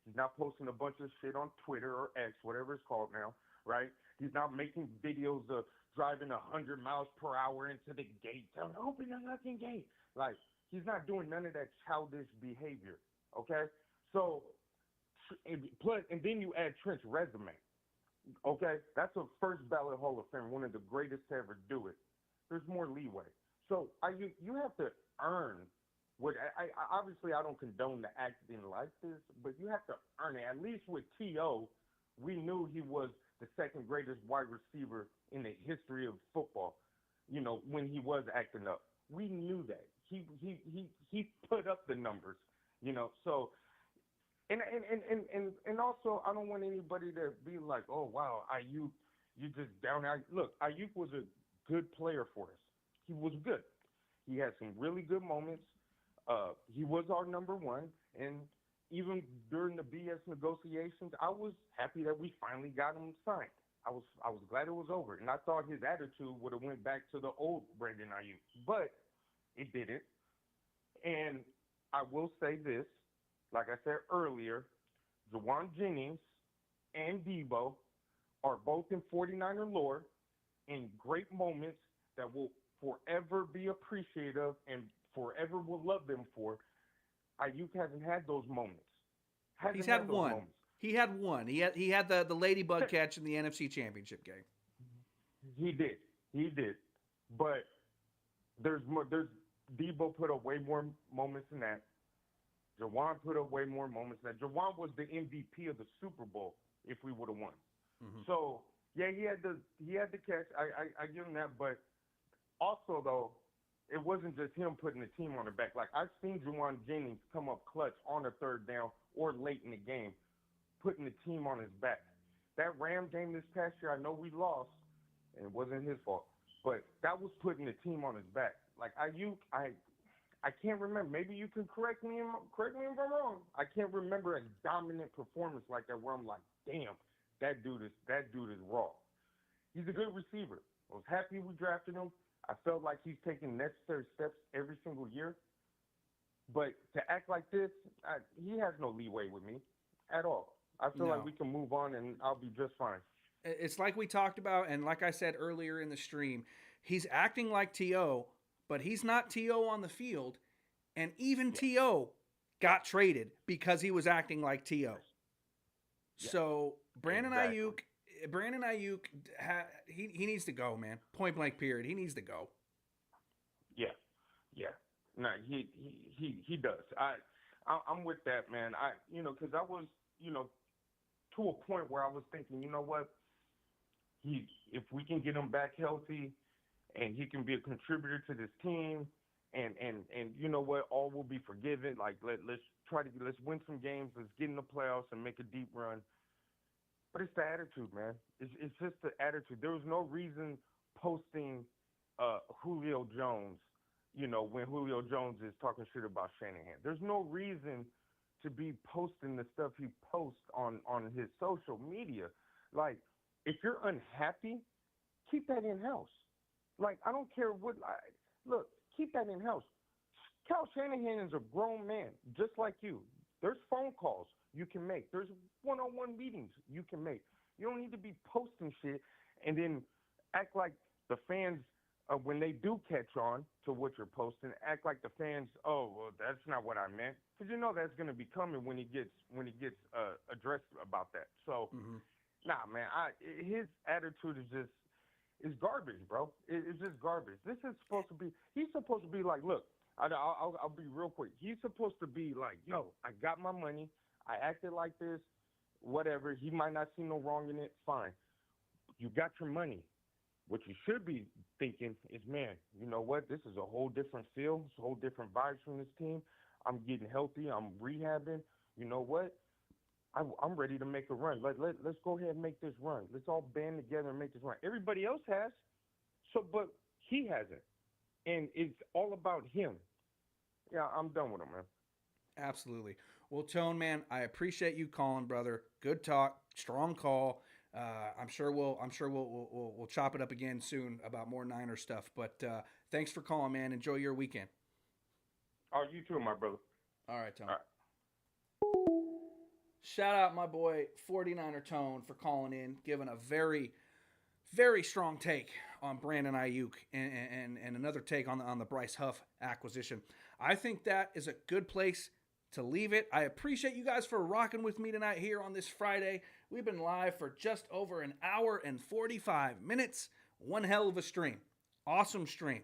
He's not posting a bunch of shit on Twitter or X, whatever it's called now, right? He's not making videos of driving 100 miles per hour into the gate, telling, "Open the fucking gate." Like, he's not doing none of that childish behavior, okay? So, and then you add Trent's resume, okay? That's a first ballot Hall of Fame, one of the greatest to ever do it. There's more leeway. So, you have to earn what I obviously I don't condone the acting like this, but you have to earn it. At least with T.O., we knew he was the second greatest wide receiver in the history of football, when he was acting up. We knew that. He put up the numbers, so and also I don't want anybody to be like, oh wow, Ayuk, you just down out. Look, Ayuk was a good player for us. He was good. He had some really good moments. He was our number one, and even during the BS negotiations, I was happy that we finally got him signed. I was glad it was over, and I thought his attitude would have went back to the old Brandon Aiyuk, but it didn't. And I will say this, like I said earlier, Juwan Jennings and Debo are both in 49er lore in great moments that will forever be appreciative and forever will love them for. Ayuk hasn't had those moments. He's had one. He had one. He had the ladybug catch in the NFC Championship game. He did. But there's more. Debo put up way more moments than that. Juwan put up way more moments than that. Juwan was the MVP of the Super Bowl if we would have won. Mm-hmm. So yeah, he had the catch. I give him that. But also though, it wasn't just him putting the team on the back. Like I've seen Juwan Jennings come up clutch on a third down or late in the game, putting the team on his back. That Ram game this past year, I know we lost, and it wasn't his fault, but that was putting the team on his back. Like Ayuk, I can't remember. Maybe you can correct me if I'm wrong. I can't remember a dominant performance like that where I'm like, damn, that dude is raw. He's a good receiver. I was happy we drafted him. I felt like he's taking necessary steps every single year. But to act like this, he has no leeway with me at all. I feel like we can move on and I'll be just fine. It's like we talked about, and like I said earlier in the stream, he's acting like T.O., but he's not T.O. on the field. And even T.O. got traded because he was acting like T.O. Yeah. So Brandon Aiyuk, he needs to go, man. Point blank period. He needs to go. Yeah. No, he does. I'm with that, man. Because I was, to a point where I was thinking, you know what? If we can get him back healthy, and he can be a contributor to this team, and you know what? All will be forgiven. Like let's win some games. Let's get in the playoffs and make a deep run. But it's the attitude, man. It's just the attitude. There was no reason posting Julio Jones, when Julio Jones is talking shit about Shanahan. There's no reason to be posting the stuff he posts on his social media. Like, if you're unhappy, keep that in-house. Like, I don't care what – look, keep that in-house. Kyle Shanahan is a grown man, just like you. There's phone calls you can make. There's one-on-one meetings you can make. You don't need to be posting shit and then act like the fans, when they do catch on to what you're posting, act like the fans, oh, well, that's not what I meant. Because you know that's going to be coming when he gets addressed about that. So, nah, man, his attitude is garbage, bro. It's just garbage. This is supposed to be – he's supposed to be like, look, I'll be real quick. He's supposed to be like, yo, I got my money. I acted like this, whatever. He might not see no wrong in it. Fine. You got your money. What you should be thinking is, man, you know what? This is a whole different feel. It's a whole different vibes from this team. I'm getting healthy. I'm rehabbing. You know what? I'm ready to make a run. Let's go ahead and make this run. Let's all band together and make this run. Everybody else has, but he hasn't. And it's all about him. Yeah, I'm done with him, man. Absolutely. Well, Tone, man, I appreciate you calling, brother. Good talk, strong call. I'm sure we'll chop it up again soon about more Niner stuff. But thanks for calling, man. Enjoy your weekend. Oh, you too, my brother. All right, Tone. All right. Shout out my boy 49er Tone for calling in, giving a very, very strong take on Brandon Aiyuk and another take on the Bryce Huff acquisition. I think that is a good place to leave it. I appreciate you guys for rocking with me tonight here on this Friday. We've been live for just over an hour and 45 minutes. One hell of a stream. Awesome stream.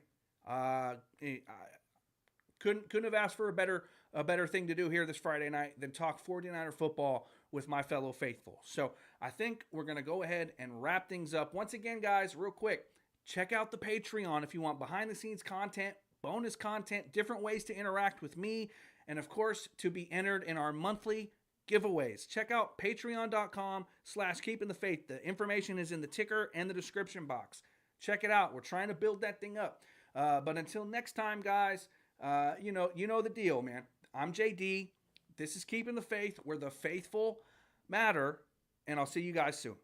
Couldn't have asked for a better thing to do here this Friday night than talk 49er football with my fellow faithful. So I think we're going to go ahead and wrap things up. Once again, guys, real quick, check out the Patreon if you want behind the scenes content, bonus content, different ways to interact with me, and of course, to be entered in our monthly giveaways. Check out patreon.com/keepingthefaith. The information is in the ticker and the description box. Check it out. We're trying to build that thing up. But until next time, guys, you know the deal, man. I'm JD. This is Keeping the Faith, where the faithful matter, and I'll see you guys soon.